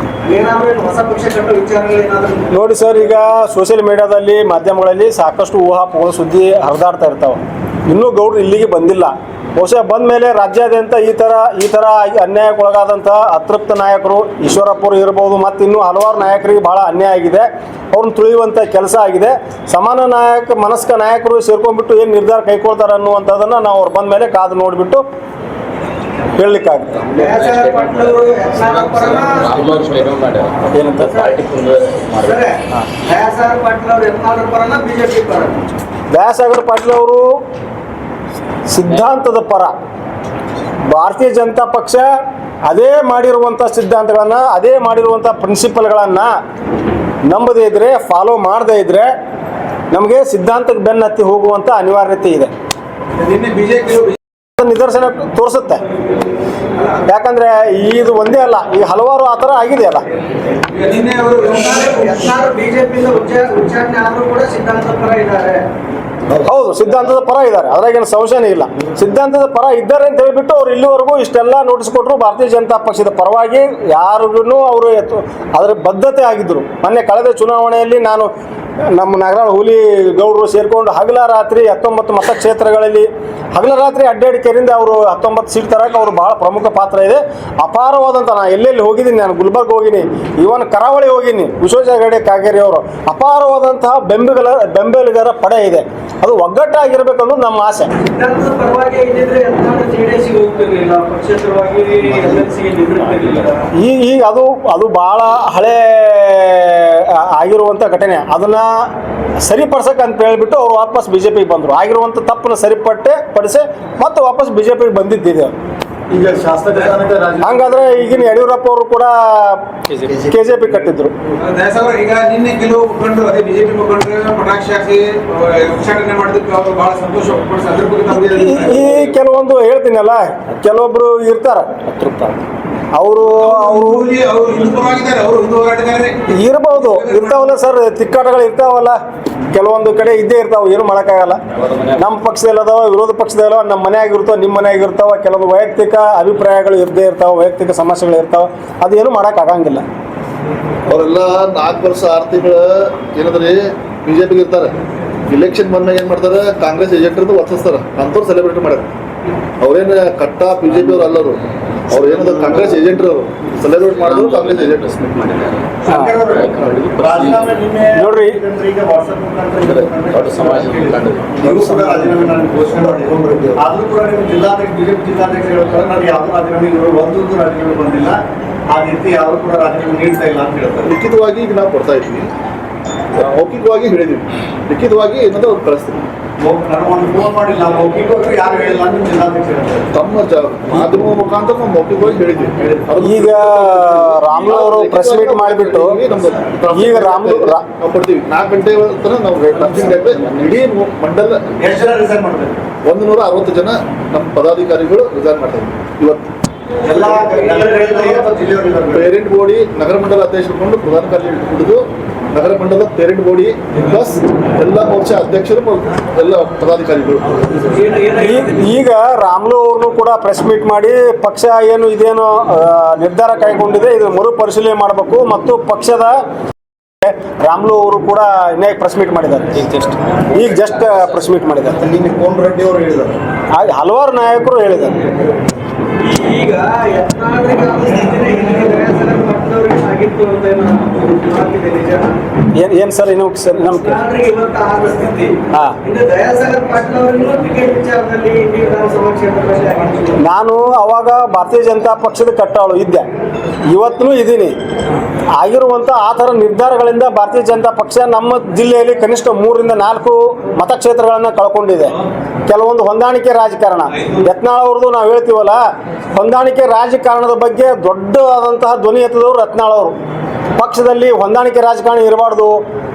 ಏನಾದ್ರೂ ಹೊಸ ಪಕ್ಷ ಕಟ್ಟೋ ವಿಚಾರಗಳೇನಾದ್ರೂ ನೋಡಿ ಸರ್, ಈಗ ಸೋಷಿಯಲ್ ಮೀಡಿಯಾದಲ್ಲಿ ಮಾಧ್ಯಮಗಳಲ್ಲಿ ಸಾಕಷ್ಟು ಊಹಾಪೋಹ ಸುದ್ದಿ ಹರಿದಾಡ್ತಾ ಇರ್ತಾವೆ. ಇನ್ನೂ ಗೌಡ್ರು ಇಲ್ಲಿಗೆ ಬಂದಿಲ್ಲ. ಬಹುಶಃ ಬಂದ ಮೇಲೆ ರಾಜ್ಯಾದ್ಯಂತ ಈ ಥರ ಅನ್ಯಾಯಕ್ಕೊಳಗಾದಂಥ ಅತೃಪ್ತ ನಾಯಕರು ಈಶ್ವರಪ್ಪರು ಇರ್ಬೋದು, ಮತ್ತು ಇನ್ನೂ ಹಲವಾರು ನಾಯಕರಿಗೆ ಭಾಳ ಅನ್ಯಾಯ ಆಗಿದೆ. ಅವ್ರನ್ನ ತುಳಿಯುವಂಥ ಕೆಲಸ ಆಗಿದೆ. ಸಮಾನ ಮನಸ್ಕ ನಾಯಕರು ಸೇರ್ಕೊಂಡ್ಬಿಟ್ಟು ಏನು ನಿರ್ಧಾರ ಕೈಗೊಳ್ತಾರೆ ಅನ್ನುವಂಥದ್ದನ್ನು ನಾವು ಅವ್ರು ಬಂದ ಮೇಲೆ ಕಾದು ನೋಡಿಬಿಟ್ಟು ಹೇಳಲಿಕ್ಕಾಗುತ್ತೆ. ಏನಂತ ದಯಾಸಾಗರ್ ಪಾಟೀಲ್ ಅವರು ಸಿದ್ಧಾಂತದ ಪರ. ಭಾರತೀಯ ಜನತಾ ಪಕ್ಷ ಅದೇ ಮಾಡಿರುವಂಥ ಸಿದ್ಧಾಂತಗಳನ್ನು, ಅದೇ ಮಾಡಿರುವಂಥ ಪ್ರಿನ್ಸಿಪಲ್ಗಳನ್ನು ನಂಬದೇ ಇದ್ದರೆ, ಫಾಲೋ ಮಾಡದೇ ಇದ್ದರೆ ನಮಗೆ ಸಿದ್ಧಾಂತಕ್ಕೆ ಬೆನ್ನತ್ತಿ ಹೋಗುವಂಥ ಅನಿವಾರ್ಯತೆ ಇದೆ. ನಿದರ್ಶನ ತೋರಿಸುತ್ತೆ. ಯಾಕಂದ್ರೆ ಇದು ಒಂದೇ ಅಲ್ಲ, ಈ ಹಲವಾರು ಆ ಥರ ಆಗಿದೆಯಲ್ಲ. ಬಿಜೆಪಿಯಿಂದ ಉಚ್ಚಾರಣೆ ಆದರೂ ಕೂಡ ಸಿದ್ಧಾಂತ ಪರ ಇದ್ದಾರೆ. ಹೌದು, ಸಿದ್ಧಾಂತದ ಪರ ಇದ್ದಾರೆ, ಅದ್ರಾಗೇನು ಸಂಶಯನೇ ಇಲ್ಲ. ಸಿದ್ಧಾಂತದ ಪರ ಇದ್ದಾರೆ ಅಂತ ಹೇಳಿಬಿಟ್ಟು ಅವ್ರು ಇಲ್ಲಿವರೆಗೂ ಇಷ್ಟೆಲ್ಲ ನೋಟಿಸ್ ಕೊಟ್ಟರು. ಭಾರತೀಯ ಜನತಾ ಪಕ್ಷದ ಪರವಾಗಿ ಯಾರಿಗೂ ಅವರು ಅದರ ಬದ್ಧತೆ ಆಗಿದ್ದರು. ಮೊನ್ನೆ ಕಳೆದ ಚುನಾವಣೆಯಲ್ಲಿ ನಾನು ನಮ್ಮ ನಾಗರಾಳ ಹುಲಿ ಗೌಡರು ಸೇರಿಕೊಂಡು ಹಗಲ ರಾತ್ರಿ 19 ಮತಕ್ಷೇತ್ರಗಳಲ್ಲಿ ಹಗಲ ರಾತ್ರಿ ಅಡ್ಡಾಡಿಕೆರಿಂದ ಅವರು 19 ಸೀಟ್ ತರಕ್ಕೆ ಅವರು ಬಹಳ ಪ್ರಮುಖ ಪಾತ್ರ ಇದೆ. ಅಪಾರವಾದಂಥ ನಾನು ಎಲ್ಲೆಲ್ಲಿ ಹೋಗಿದ್ದೀನಿ, ನಾನು ಗುಲ್ಬರ್ಗ್ ಹೋಗಿನಿ, ಇವನ್ ಕರಾವಳಿ ಹೋಗಿನಿ, ವಿಶ್ವೇಶ್ವರ ಹೆಗಡೆ ಕಾಗೇರಿ ಅವರು ಅಪಾರವಾದಂತಹ ಬೆಂಬಲಿಗರ ಪಡೆ ಇದೆ. ಅದು ಒಗ್ಗಟ್ಟಾಗಿರ್ಬೇಕನ್ನೋದು ನಮ್ಮ ಆಸೆ. ಸಿದ್ಧಾಂತದ ಪರವಾಗಿ ಇದ್ದಿದ್ರೆ JDS ಗೆ ಹೋಗ್ತಿರ್ಲಿಲ್ಲ, ಪಕ್ಷೇತರವಾಗಿ MLC ಗೆ ನಿಂತಿರ್ಲಿಲ್ಲ. ಈಗ ಅದು ಬಹಳ ಹಳೆ ಆಗಿರುವಂಥ ಘಟನೆ. ಅದನ್ನ ಸರಿಪಡಿಸಕ್ಕೆ ಅಂತ ಹೇಳ್ಬಿಟ್ಟು ಅವರು ವಾಪಸ್ ಬಿಜೆಪಿಗೆ ಬಂದರು. ಆಗಿರುವಂಥ ತಪ್ಪನ್ನು ಸರಿಪಡಿಸಿ ಮತ್ತೆ ವಾಪಸ್ ಬಿಜೆಪಿಗೆ ಬಂದಿದ್ದಿದೆ. ಈಗ ಶಾಸಕ ಸ್ಥಾನಕ್ಕೆ ಹಂಗಾದ್ರೆ ಈಗಿನ ಯಡಿಯೂರಪ್ಪ ಅವರು ಕೂಡ KJP ಕಟ್ಟಿದ್ರು. ದಯಾಸಾಗರ್, ಈಗ ನಿನ್ನೆ ಕೆಲವು ಮುಖಂಡರು, ಅದೇ ಬಿಜೆಪಿ ಮುಖಂಡರು ಪಟಾಕ್ಷಿ ಹಾಕಿ ಉಚ್ಚಾಟನೆ ಮಾಡಿದಕ್ಕೆ ಅವರು ಬಹಳ ಸಂತೋಷ ವ್ಯಕ್ತಪಡಿಸಿ ಅದ್ರ ಬಗ್ಗೆ ತಮಗೆ ಈ ಕೆಲವೊಂದು ಹೇಳ್ತೀನಲ್ಲ, ಕೆಲವೊಬ್ರು ಇರ್ತಾರ ಅವರು ಹಿಂದುವಾಗಿದ್ದಾರೆ, ಅವರು ಹಿಂದೂ ಹೋರಾಟಗಾರರೇ ಇರ್ಬೋದು, ಇರ್ತಾವಲ್ಲ ಸರ್, ತಿಕ್ಕಾಟಗಳು ಇರ್ತಾವಲ್ಲ, ಕೆಲವೊಂದು ಕಡೆ ಇದ್ದೇ ಇರ್ತಾವೆ, ಏನು ಮಾಡೋಕ್ಕಾಗಲ್ಲ. ನಮ್ಮ ಪಕ್ಷದಲ್ಲದಾವ, ವಿರೋಧ ಪಕ್ಷದಲ್ಲವ, ನಮ್ಮ ಮನೆಯಾಗಿರ್ತಾವೆ, ನಿಮ್ಮ ಮನೆಯಾಗಿರ್ತಾವ, ಕೆಲವೊಂದು ವೈಯಕ್ತಿಕ ಅಭಿಪ್ರಾಯಗಳು ಇದ್ದೇ ಇರ್ತಾವೆ, ವೈಯಕ್ತಿಕ ಸಮಸ್ಯೆಗಳು ಇರ್ತಾವೆ, ಅದೇನು ಮಾಡೋಕ್ಕಾಗಂಗಿಲ್ಲ. ಅವರೆಲ್ಲ 4 ವರ್ಷ 6 ತಿಂಗಳು ಏನಂದ್ರೆ ಬಿಜೆಪಿಗೆ ಇರ್ತಾರೆ. ಇಲೆಕ್ಷನ್ ಬಂದಾಗ ಏನ್ ಮಾಡ್ತಾರೆ, ಕಾಂಗ್ರೆಸ್ ಏಜೆಂಟ್ರದ್ದು ವರ್ತಿಸ್ತಾರೆ, ಅಂಥವ್ರು ಸೆಲೆಬ್ರೇಟ್ ಮಾಡ್ತಾರೆ. ಅವ್ರೇನು ಕಟ್ಟ ಬಿಜೆಪಿ ಅವ್ರು ಅಲ್ಲರು, ಅವ್ರು ಏನದ ಕಾಂಗ್ರೆಸ್ ಏಜೆಂಟ್ರು, ಅವರು ಸೆಲೆಬ್ರೇಟ್ ಮಾಡಿದ್ರು ಕಾಂಗ್ರೆಸ್ ಏಜೆಂಟ್ ನೋಡ್ರಿ, ಈಗ ವಾಟ್ಸ್ಆಪ್ ರಾಜೀನಾಮೆ ಘೋಷಣೆ ಮಾಡಿ ಆದ್ರೂ ಕೂಡ ನೀವು ಬಿಜೆಪಿ ಜಿಲ್ಲಾಧ್ಯಕ್ಷ ಹೇಳ್ತಾರೆ, ನಾನು ಯಾವ್ದು ರಾಜೀನಾಮೆ ಒಂದೊಂದು ರಾಜೀನಾಮೆ ಬಂದಿಲ್ಲ, ಆ ರೀತಿ ಯಾರು ಕೂಡ ರಾಜೀನಾಮೆ ನೀಡ್ತಾ ಇಲ್ಲ ಅಂತ ಹೇಳ್ತಾರೆ. ಲಿಖಿತವಾಗಿ ಈಗ ನಾವು ಕೊಡ್ತಾ ಇದ್ವಿ, ಮೌಖಿಕವಾಗಿ ಹೇಳಿದ್ವಿ, ಲಿಖಿತವಾಗಿ ಏನಂದ್ರೆ ಅವ್ರು ಕಳಿಸ್ತೀವಿ. ನಾನು ಒಂದು ಫೋನ್ ಮಾಡಿಲ್ಲ, ಮೌಖಿಕವಾಗಿ ಯಾರು ಹೇಳಿಲ್ಲ ಅಂತ ಜಿಲ್ಲಾಧ್ಯಕ್ಷ ಹೇಳ್ತಾರೆ. ತಮ್ಮ ಮಾಧ್ಯಮ ಮುಖಾಂತರ ನಾವು ಮೌಖಿಕವಾಗಿ ಹೇಳಿದ್ವಿ. ಈಗ ರಾಮುಲು ಅವರು ಪ್ರೆಸ್ ಮೀಟ್ ಮಾಡಿಬಿಟ್ಟು ಈಗ ರಾಮುಲು ನಾವು ಕೊಡ್ತೀವಿ 4 ಗಂಟೆ ತನಕ ನಾವು ಇಡೀ ಮಂಡಲ ಎಷ್ಟು ಜನ ರಿಸೈನ್ ಮಾಡ್ಬೇಕು? 160 ಜನ ನಮ್ಮ ಪದಾಧಿಕಾರಿಗಳು ರಿಸೈನ್ ಮಾಡ್ತಾರೆ ಇವತ್ತು. ಎಲ್ಲ ಜಿಲ್ಲೆಯವರಿಗೆ ಪೇರೆಂಟ್ ಬೋಡಿ ನಗರ ಮಂಡಲ ಅಧ್ಯಕ್ಷರು ಪ್ರಧಾನ ಕಾರ್ಯದರ್ಶಿ ಹಿಡಿದು ನಗರ ಮಂಡಲದ ಪೇರೆಂಟ್ ಬೋಡಿ ಪ್ಲಸ್ ಎಲ್ಲ ಮೋರ್ಚಾ ಅಧ್ಯಕ್ಷರು ಎಲ್ಲ ಪದಾಧಿಕಾರಿಗಳು. ಈಗ ರಾಮುಲು ಅವ್ರನ್ನು ಕೂಡ ಪ್ರೆಸ್ ಮೀಟ್ ಮಾಡಿ ಪಕ್ಷ ಏನು ಇದೇನೋ ನಿರ್ಧಾರ ಕೈಗೊಂಡಿದೆ, ಇದು ಮರುಪರಿಶೀಲನೆ ಮಾಡಬೇಕು ಮತ್ತು ಪಕ್ಷದ ರಾಮುಲು ಅವರು ಕೂಡ ಇನ್ನೇ ಪ್ರೆಸ್ ಮೀಟ್ ಮಾಡಿದ್ದಾರೆ. ಈಗ ಜಸ್ಟ್ ಪ್ರೆಸ್ ಮೀಟ್ ಮಾಡಿದ್ದಾರೆ. ನಿನ್ನೆ ಕೋನ್ ರೆಡ್ಡಿ ಅವರು ಹೇಳಿದ್ದಾರೆ, ಹಾಗೆ ಹಲವಾರು ನಾಯಕರು ಹೇಳಿದ್ದಾರೆ. ಈಗ ಯತ್ನಾಳರಿಗೆ ಆದ ಸ್ಥಿತಿನೇ ಪಟ್ಟದವರಿಗೆ ಆಗಿತ್ತು ಅಂತ ಮಾತಿದೆ, ನಿಜನಾ? ಏನು ಸರ್ ಇನ್ನು ಸರ್ ನಮ್ಮ ಯತ್ನಾಳರಿಗೆ ಇವತ್ತು ಆದ ಸ್ಥಿತಿ, ಹಾ. ಇನ್ನು ದಯಾಸಾಗರ್ ಪಾಟೀಲ್ ಅವರಿಗೂ ಟಿಕೆಟ್ ವಿಚಾರದಲ್ಲಿ ಇಂಡಿ ವಿಧಾನಸಭಾ ಕ್ಷೇತ್ರದಲ್ಲಿ ಆಗಿತ್ತು. ನಾನು ಅವಾಗ ಭಾರತೀಯ ಜನತಾ ಪಕ್ಷದ ಕಟ್ಟಾಳು ಇದ್ದೆ, ಇವತ್ತೂ ಇದ್ದೀನಿ. ಆಗಿರುವಂಥ ಆ ಥರ ನಿರ್ಧಾರಗಳಿಂದ ಭಾರತೀಯ ಜನತಾ ಪಕ್ಷ ನಮ್ಮ ಜಿಲ್ಲೆಯಲ್ಲಿ ಕನಿಷ್ಠ 3 ರಿಂದ 4 ಮತಕ್ಷೇತ್ರಗಳನ್ನು ಕಳ್ಕೊಂಡಿದೆ. ಕೆಲವೊಂದು ಹೊಂದಾಣಿಕೆ ರಾಜಕಾರಣ, ಯತ್ನಾಳ್ ಅವ್ರದ್ದು ನಾವು ಹೇಳ್ತೀವಲ್ಲ, ಹೊಂದಾಣಿಕೆ ರಾಜಕಾರಣದ ಬಗ್ಗೆ ದೊಡ್ಡದಾದಂತಹ ಧ್ವನಿ ಎತ್ತಿದವರು ಯತ್ನಾಳ್ ಅವರು. ಪಕ್ಷದಲ್ಲಿ ಹೊಂದಾಣಿಕೆ ರಾಜಕಾರಣ ಇರಬಾರ್ದು,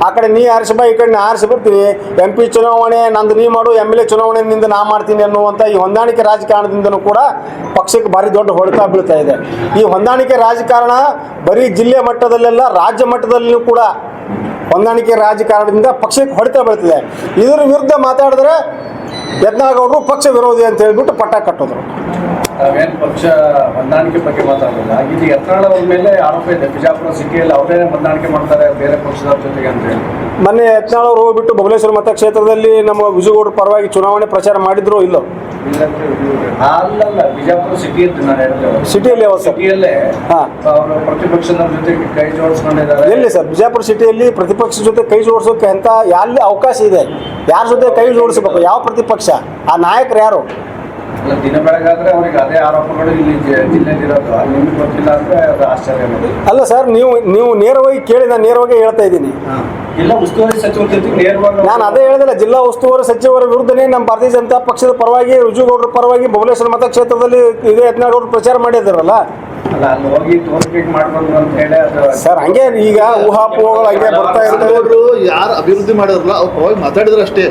ಆ ಕಡೆ ನೀ ಆರಿಸಿ ಬಾ, ಈ ಕಡೆ ನಾ ಆರಿಸಿ ಬರ್ತೀನಿ, MP ಚುನಾವಣೆ ನಂದು ನೀ ಮಾಡು, MLA ಚುನಾವಣೆ ನಿಂದ ನಾ ಮಾಡ್ತೀನಿ ಅನ್ನುವಂಥ ಈ ಹೊಂದಾಣಿಕೆ ರಾಜಕಾರಣದಿಂದನೂ ಕೂಡ ಪಕ್ಷಕ್ಕೆ ಭಾರಿ ದೊಡ್ಡ ಹೊಡೆತ ಬೀಳ್ತಾ ಇದೆ. ಈ ಹೊಂದಾಣಿಕೆ ರಾಜಕಾರಣ ಬರೀ ಜಿಲ್ಲೆ ಮಟ್ಟದಲ್ಲೆಲ್ಲ ರಾಜ್ಯ ಮಟ್ಟದಲ್ಲಿಯೂ ಕೂಡ ಹೊಂದಾಣಿಕೆ ರಾಜಕಾರಣದಿಂದ ಪಕ್ಷಕ್ಕೆ ಹೊಡೆತ ಬೀಳ್ತಿದೆ. ಇದರ ವಿರುದ್ಧ ಮಾತಾಡಿದ್ರೆ ಯತ್ನಾಳ್ ಗೌಡರು ಪಕ್ಷ ವಿರೋಧಿ ಅಂತ ಹೇಳ್ಬಿಟ್ಟು ಪಟ್ಟ ಕಟ್ಟಿದ್ರು. ನಾವೇನು ಪಕ್ಷ ಹೊಂದಾಣಿಕೆ ಬಗ್ಗೆ ಮಾತಾಡೋಲ್ಲ. ಇಲ್ಲಿ ಯತ್ನಾಳ್ ಅವ್ರ ಮೇಲೆ ಆರೋಪ ಇದೆ, ಬಿಜಾಪುರ ಸಿಟಿಯಲ್ಲಿ ಅವರೇ ಹೊಂದಾಣಿಕೆ ಮಾಡ್ತಾರೆ ಬೇರೆ ಪಕ್ಷದವ್ರ ಜೊತೆಗೆ ಅಂತ ಹೇಳಿ. ಮೊನ್ನೆ ಯತ್ನಾಳ್ ಅವರು ಹೋಗ್ಬಿಟ್ಟು ಬಬಲೇಶ್ವರ ಮತಕ್ಷೇತ್ರದಲ್ಲಿ ನಮ್ಮ ವಿಜಯಗೌಡರ ಪರವಾಗಿ ಚುನಾವಣೆ ಪ್ರಚಾರ ಮಾಡಿದ್ರು ಇಲ್ಲೋ? ಅಲ್ಲಲ್ಲ, ಬಿಜಾಪುರ ಸಿಟಿ ಅಂತ ನಾನು ಹೇಳ್ತೇವೆ. ಸಿಟಿಯಲ್ಲಿ ಯಾವ ಸರ್? ಸಿಟಿಯಲ್ಲೇ ಹಾಂ, ಅವರು ಪ್ರತಿಪಕ್ಷದವ್ರ ಜೊತೆಗೆ ಕೈ ಜೋಡಿಸ್ಕೊಂಡಿದ್ದಾರೆ. ಎಲ್ಲಿ ಸರ್ ಬಿಜಾಪುರ ಸಿಟಿಯಲ್ಲಿ ಪ್ರತಿಪಕ್ಷ ಜೊತೆ ಕೈ ಜೋಡಿಸೋಕೆ ಅಂತ ಎಲ್ಲಿ ಅವಕಾಶ ಇದೆ? ಯಾರ ಜೊತೆ ಕೈ ಜೋಡಿಸಬೇಕು? ಯಾವ ಪ್ರತಿಪಕ್ಷ? ಆ ನಾಯಕರು ಯಾರು? ಅಲ್ಲ, ದಿನ ಬೆಳಗಾದ್ರೆ ಅವ್ರಿಗೆ ಅದೇ ಆರೋಪಗಳು ಇಲ್ಲಿ ಜಿಲ್ಲೆಯಲ್ಲಿರೋದು, ಅಲ್ಲಿ ನಿಮ್ಗೆ ಗೊತ್ತಿಲ್ಲ ಅಂದ್ರೆ ಅದು ಆಶ್ಚರ್ಯ ನೋಡಿ. ಅಲ್ಲ ಸರ್, ನೀವು ನೇರವಾಗಿ ಕೇಳಿ ನಾನು ನೇರವಾಗಿ ಹೇಳ್ತಾ ಇದ್ದೀನಿ. ಇಲ್ಲ, ಉಸ್ತುವಾರಿ ಸಚಿವರ ಜೊತೆಗೆ ನೇರವಾಗಿ ನಾನು ಅದೇ ಹೇಳಿದಿಲ್ಲ, ಜಿಲ್ಲಾ ಉಸ್ತುವಾರಿ ಸಚಿವರ ವಿರುದ್ಧನೇ ನಮ್ಮ ಭಾರತೀಯ ಜನತಾ ಪಕ್ಷದ ಪರವಾಗಿ ವಿಜಯಗೌಡರ ಪರವಾಗಿ ಬಬಲೇಶ್ವರ ಮತಕ್ಷೇತ್ರದಲ್ಲಿ ಇದೇ ಯತ್ನಾಳ್ ಗೌಡರು ಪ್ರಚಾರ ಮಾಡಿದಾರಲ್ಲ. ಅಲ್ಲ, ಅಲ್ಲಿ ಹೋಗಿ ಟೋಲ್ ಮಾಡ್ಕೊಂಡು ಅಂತ ಹೇಳಿ ಅದು ಸರ್ ಹಂಗೆ ಈಗ ಊಹಾಪೋಹಗಳು ಹಂಗೆ ಬರ್ತಾ ಇರ್ತವೆ. ಅವರು ಯಾರು ಅಭಿವೃದ್ಧಿ ಮಾಡಿದ್ರಲ್ಲ ಅವ್ರು ಪರವಾಗಿ ಮಾತಾಡಿದ್ರೆ ಅಷ್ಟೇ,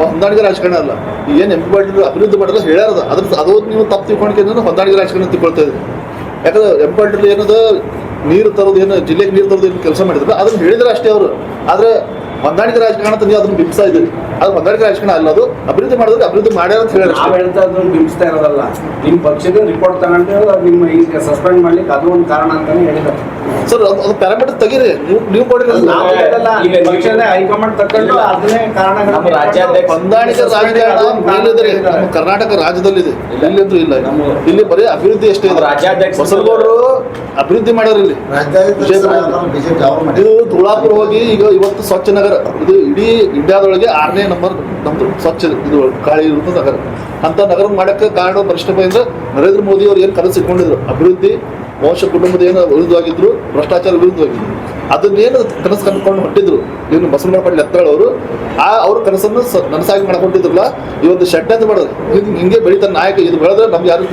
ಹೊಂದಾಣಿಕೆ ರಾಜಕಾರಣ ಅಲ್ಲ. ಏನು MP ಪಾಟೀಲ್ ಅಭಿವೃದ್ಧಿ ಮಾಡಿದ್ರೆ ಹೇಳ್ಯಾರದ, ಅದು ನೀವು ತಪ್ಪು ತಿಳ್ಕೊಂಡ್ರೆ ಹೊಂದಾಣಿಕೆ ರಾಜಕಾರಣ ತಿಳ್ಕೊಳ್ತಾ ಇದ್ರಿ. ಯಾಕಂದ್ರೆ MP ಪಾಟೀಲ್ ಏನದ ನೀರು ತರೋದು, ಏನು ಜಿಲ್ಲೆಗೆ ನೀರು ತರೋದು ಏನು ಕೆಲಸ ಮಾಡಿದ್ರೆ ಅದನ್ನ ಹೇಳಿದ್ರೆ ಅಷ್ಟೇ ಅವರು. ಆದ್ರೆ ಹೊಂದಾಣಿಕೆ ರಾಜಕಾರಣ ನೀವು ಅದನ್ನ ಬಿಂಬಿಸ್ತಾ ಇದ್ದೀರಿ. ಅದು ಹೊಂದಾಣಿಕೆ ರಾಜಕಾರಣ ಅಲ್ಲ, ಅದು ಅಭಿವೃದ್ಧಿ ಮಾಡಿದ್ರೆ ಅಭಿವೃದ್ಧಿ ಮಾಡ್ಯಾರ ಅಂತ ಹೇಳಿ ನಾವ್ ಹೇಳ್ತಾ ಇದ್ದು ಬಿಂಬಿಸ್ತಾ ಇರೋದಲ್ಲ. ನಿಮ್ ಪಕ್ಷದ ರಿಪೋರ್ಟ್ ತಗೊಂಡು ನಿಮ್ಮ ಈಗ ಸಸ್ಪೆಂಡ್ ಮಾಡ್ಲಿಕ್ಕೆ ಅದು ಒಂದು ಕಾರಣ ಅಂತಾನೆ ಹೇಳಿದ್ದಾರೆ. ಸರ್. ಅದು ಪ್ಯಾರಾಮೀಟರ್ ತೆಗೀರಿ, ನೀವು ಕೊಡಿರಿ. ನಾವು ಹೇಳಲ್ಲ, ಈಗ ಪಕ್ಷದ ಹೈಕಮಾಂಡ್ ತಕೊಂಡು ಅದನ್ನೇ ಕಾರಣಗಳು. ನಮ್ಮ ರಾಜ್ಯಾಧ್ಯಕ್ಷ ಹೊಂದಾಣಿಕೆ ರಾಜಕಾರಣ ಮೇಲಿದೆ, ನಮ್ಮ ಕರ್ನಾಟಕ ರಾಜ್ಯದಲ್ಲಿದೆ, ಇಲ್ಲಂತೂ ಇಲ್ಲ. ಇಲ್ಲಿ ಬರೀ ಅಭಿವೃದ್ಧಿ ಅಷ್ಟೇ ಇದೆ. ರಾಜ್ಯಾಧ್ಯಕ್ಷ ಬಸವನಗೌಡರು ಅಭಿವೃದ್ಧಿ ಮಾಡ್ಯಾರ ಇಲ್ಲಿ. ಇದು ತುಳಾಪುರ ಹೋಗಿ ಈಗ ಇವತ್ತು ಸ್ವಚ್ಛ ನಗರ, ಇದು ಇಡೀ ಇಂಡಿಯಾದೊಳಗೆ 6ನೇ ನಂಬರ್ ನಮ್ದು ಸ್ವಚ್ಛ ಇದು ಕಾಳಿ ಇರುವಂತ ನಗರ. ಅಂತ ನಗರ ಮಾಡಕ್ಕೆ ಕಾರಣ ಪರಿಶ್ರಮದಿಂದ ನರೇಂದ್ರ ಮೋದಿ ಅವರು ಏನು ಕನಸು ಇಟ್ಕೊಂಡಿದ್ರು, ಅಭಿವೃದ್ಧಿ, ಮೋಶ ಕುಟುಂಬದ ಏನು ವಿರುದ್ಧವಾಗಿದ್ರು, ಭ್ರಷ್ಟಾಚಾರ ವಿರುದ್ಧವಾಗಿದ್ರು, ಅದನ್ನೇನು ಕನಸು ಕಂಡುಕೊಂಡು ಹೊಟ್ಟಿದ್ರು ಇನ್ನು ಬಸವನಗೌಡ ಪಾಟೀಲ್ ಯತ್ನಾಳ್ ಅವರು. ಅವ್ರ ಕನಸನ್ನು ನನಸಾಗಿ ಮಾಡ್ಕೊಂಡಿದ್ರಲ್ಲ, ಇವತ್ತು ಶೆಡ್ ಅಂತ ಮಾಡಿದ್ರು. ಹಿಂಗೆ ಬೆಳೀತಾನೆ ನಾಯಕ. ಇದು ಬೆಳೆದ್ರೆ ನಮ್ಗೆ ಯಾರು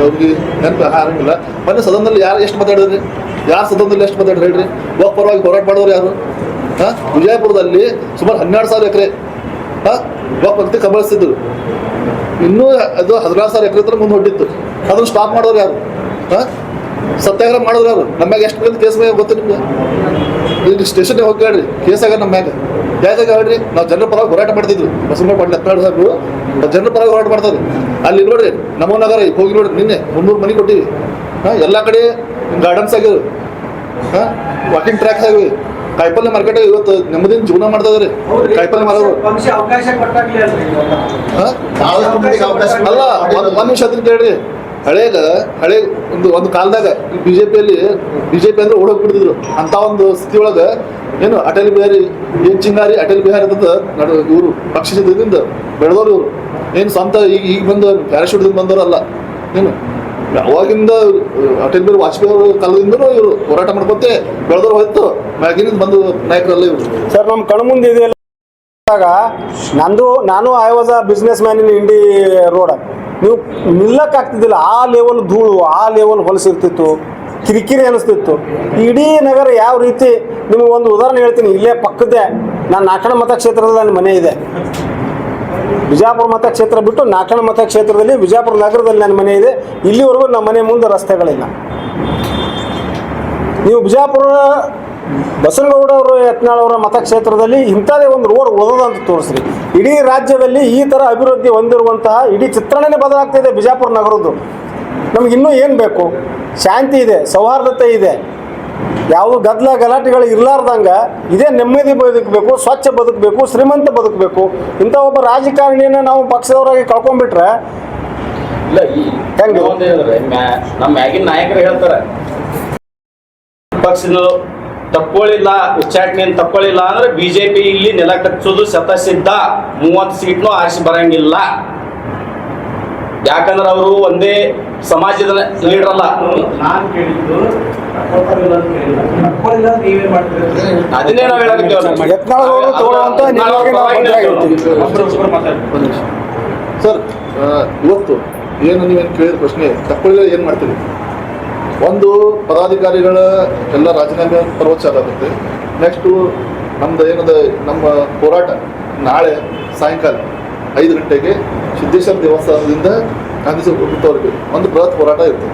ಅವ್ರಿಗೆ ನೆನಪು ಆರಂಗಿಲ್ಲ. ಮೊನ್ನೆ ಸದನದಲ್ಲಿ ಯಾರು ಎಷ್ಟು ಮಾತಾಡಿದ್ರಿ? ಯಾರು ಸದನದಲ್ಲಿ ಎಷ್ಟು ಮಾತಾಡ್ರಿ ಹೇಳ್ರಿ? ಹೋಗ್ ಪರವಾಗಿ ಹೋರಾಟ ಮಾಡಿದವ್ರು ಯಾರು? ವಿಜಯಪುರದಲ್ಲಿ ಸುಮಾರು 12,000 ಎಕರೆ ಭಕ್ತಿ ಕಬಳಿಸ್ತಿದ್ರು. ಇನ್ನೂ ಅದು 16,000 ಎಕರೆ ಹತ್ರ ಮುಂದೆ ಹೊಟ್ಟಿತ್ತು. ಅದನ್ನು ಸ್ಟಾಪ್ ಮಾಡೋರು ಯಾರು? ಸತ್ಯಾಗ್ರಹ ಮಾಡಿದ್ರು ಯಾರು? ನಮ್ಮ ಮ್ಯಾಗ ಎಷ್ಟು ಕೇಸ್ ಮ್ಯಾಗ ಗೊತ್ತು ನಿಮ್ಗೆ? ಇಲ್ಲಿ ಸ್ಟೇಷನ್ಗೆ ಹೋಗಿ ಕೇಳ್ರಿ, ಕೇಸ್ ಆಗ ನಮ್ಮ ಮ್ಯಾಗ ಯಾವ್ದಾಗ ಹೇಳ್ರಿ. ನಾವು ಜನರ ಪರವಾಗಿ ಹೋರಾಟ ಮಾಡ್ತಿದ್ರು. ಬಸವನಗೌಡ ಪಾಟೀಲ್ ಯತ್ನಾಳ್ ಸಾಹೇಬರು ಜನರ ಪರವಾಗಿ ಹೋರಾಟ ಮಾಡ್ತಾರೆ. ಅಲ್ಲಿ ನೋಡ್ರಿ, ನಮೋ ನಗರ ಹೋಗಿ ನೋಡ್ರಿ, ನಿನ್ನೆ 300 ಮನೆ ಕೊಟ್ಟಿವಿ. ಎಲ್ಲ ಕಡೆ ಗಾರ್ಡನ್ಸ್ ಆಗಿರು, ವಾಕಿಂಗ್ ಟ್ರ್ಯಾಕ್ಸ್ ಆಗಿವೆ, ಕಾಯಿಪಲ್ಯ ಮಾರ್ಕೆಟ್ ಇವತ್ತು ನೆಮ್ಮದಿನ ಜೀವನ ಮಾಡ್ತಾ ಇದಾರೆ. ಕಾಯಿಪಲ್ಯ ಮಾರೋರು ಪಕ್ಷ ಅವಕಾಶ ಕೊಟ್ಟಾಗ್ಲಿ ಅಲ್ರಿ ಅಲ್ಲ. ಒಂದ್ ನಿಮಿಷ ಅದನ್ನ ಕೇಳ್ರಿ. ಹಳೆ ಒಂದು ಕಾಲದಾಗ ಬಿಜೆಪಿ ಅಂದ್ರೆ ಓಡೋಗ್ಬಿಡ್ತಿದ್ರು. ಅಂತ ಒಂದು ಸ್ಥಿತಿ ಒಳಗ ಏನು ಅಟಲ್ ಬಿಹಾರಿ ಏನ್ ಚಿಂಗಾರಿ ಅಟಲ್ ಬಿಹಾರಿ ಅಂತ ಇವರು ಪಕ್ಷದಿಂದ ಬೆಳೆದವ್ರು ಇವರು. ಏನು ಸ್ವಂತ ಈಗ ಬಂದು ಪ್ಯಾರಾಶೂಟ್ದಿಂದ ಬಂದವರಲ್ಲ. ಏನು ಅವಾಗಿಂದ ಅಟಲ್ ಬಿಹಾರಿ ವಾಜಪೇಯಿ ಅವರ ಕಾಲದಿಂದನೂ ಇವರು ಹೋರಾಟ ಮಾಡ್ಕೊತೆ ಬೆಳೆದವ್ರು ಹೋಯ್ತು. ಮ್ಯಾಗಿನಿಂದ ಬಂದು ನಾಯಕರಲ್ಲ ಇವರು. ಸರ್, ನಮ್ಮ ಕಣ್ಮುಂದೆ ಇದೆಯಲ್ಲ, ನಾನು I was a businessman in ಇಂಡಿ ರೋಡ್. ನೀವು ನಿಲ್ಲಕ್ಕಾಗ್ತಿದ್ದಿಲ್ಲ. ಆ ಲೆವೆಲ್ ಧೂಳು, ಆ ಲೆವೆಲ್ ಹೊಲಸಿರ್ತಿತ್ತು, ಕಿರಿಕಿರಿ ಅನಿಸ್ತಿತ್ತು. ಇಡೀ ನಗರ ಯಾವ ರೀತಿ, ನಿಮಗೆ ಒಂದು ಉದಾಹರಣೆ ಹೇಳ್ತೀನಿ. ಇಲ್ಲೇ ಪಕ್ಕದೇ ನಾನು ನಾಲ್ಕಣ ಮತಕ್ಷೇತ್ರದಲ್ಲಿ ನನ್ನ ಮನೆ ಇದೆ. ಬಿಜಾಪುರ ಮತಕ್ಷೇತ್ರ ಬಿಟ್ಟು ನಾಲ್ಕಣ ಮತಕ್ಷೇತ್ರದಲ್ಲಿ ಬಿಜಾಪುರ ನಗರದಲ್ಲಿ ನನ್ನ ಮನೆ ಇದೆ. ಇಲ್ಲಿವರೆಗೂ ನಮ್ಮ ಮನೆ ಮುಂದೆ ರಸ್ತೆಗಳಿಲ್ಲ. ನೀವು ಬಿಜಾಪುರ ಬಸವನಗೌಡ ಅವರು ಯತ್ನಾಳ್ ಅವರ ಮತಕ್ಷೇತ್ರದಲ್ಲಿ ಇಂಥದೇ ಒಂದು ರೋಡ್ ಓದೋದಂತ ತೋರಿಸ್ರಿ. ಇಡೀ ರಾಜ್ಯದಲ್ಲಿ ಈ ಥರ ಅಭಿವೃದ್ಧಿ ಹೊಂದಿರುವಂತಹ ಇಡೀ ಚಿತ್ರಣನೇ ಬದಲಾಗ್ತಿದೆ ಬಿಜಾಪುರ ನಗರದ್ದು. ನಮ್ಗೆ ಇನ್ನೂ ಏನು ಬೇಕು? ಶಾಂತಿ ಇದೆ, ಸೌಹಾರ್ದತೆ ಇದೆ, ಯಾವುದು ಗದ್ದಲ ಗಲಾಟೆಗಳು ಇರಲಾರ್ದಂಗೆ ಇದೇ ನೆಮ್ಮದಿ ಬದುಕಬೇಕು, ಸ್ವಚ್ಛ ಬದುಕಬೇಕು, ಶ್ರೀಮಂತ ಬದುಕಬೇಕು. ಇಂಥ ಒಬ್ಬ ರಾಜಕಾರಣಿಯನ್ನು ನಾವು ಪಕ್ಷದವರಾಗಿ ಕಳ್ಕೊಂಡ್ಬಿಟ್ರೆ ಇಲ್ಲ. ಹೆಂಗೆ? ನಮ್ಮ ಮ್ಯಾಗಿನ ನಾಯಕರು ಹೇಳ್ತಾರೆ, ಪಕ್ಷದ ತಕ್ಕೊಳ್ಳಿಲ್ಲ, ಉಚ್ಚಾಟನೆಯನ್ನು ತಕ್ಕೊಳ್ಳಿಲ್ಲ ಅಂದ್ರೆ ಬಿಜೆಪಿ ಇಲ್ಲಿ ನೆಲ ಕಚ್ಚೋದು ಶತಸಿದ್ಧ. 30 ಸೀಟ್ನು ಆರಿಸಿ ಬರಂಗಿಲ್ಲ. ಯಾಕಂದ್ರೆ ಅವರು ಒಂದೇ ಸಮಾಜದ ಲೀಡರ್ ಅಲ್ಲ. ನಾನು ಕೇಳಿದ್ದು ನೀವೇ ಮಾಡ್ತೀರಿ, ಅದನ್ನೇ ನಾವು ಹೇಳಕ್ಕೆ ಯತ್ನಾಳ್ ಅವರು ತಗೊಳ್ಳುವಂಥ ನಿರ್ಣಯಕ್ಕೆ ನಾವು ಬದ್ಧರಾಗಿರ್ತೀವಿ. ಸರ್, ಇವತ್ತು ಏನು ನೀವೇನು ಕೇಳಿದ ಪ್ರಶ್ನೆ ತಕ್ಕೊಳ್ಳಿ ಏನು ಮಾಡ್ತೀರಿ? ಒಂದು ಪದಾಧಿಕಾರಿಗಳ ಎಲ್ಲ ರಾಜೀನಾಮೆ ಪರ್ವತ ಆಗುತ್ತೆ. ನೆಕ್ಸ್ಟು ನಮ್ದು ಏನದ ನಮ್ಮ ಹೋರಾಟ ನಾಳೆ ಸಾಯಂಕಾಲ 5 ಗಂಟೆಗೆ ಸಿದ್ದೇಶ್ವರ ದೇವಸ್ಥಾನದಿಂದ ಗಾಂಧಿ ವೃತ್ತವರೆಗೆ ಒಂದು ಬೃಹತ್ ಹೋರಾಟ ಇರ್ತದೆ.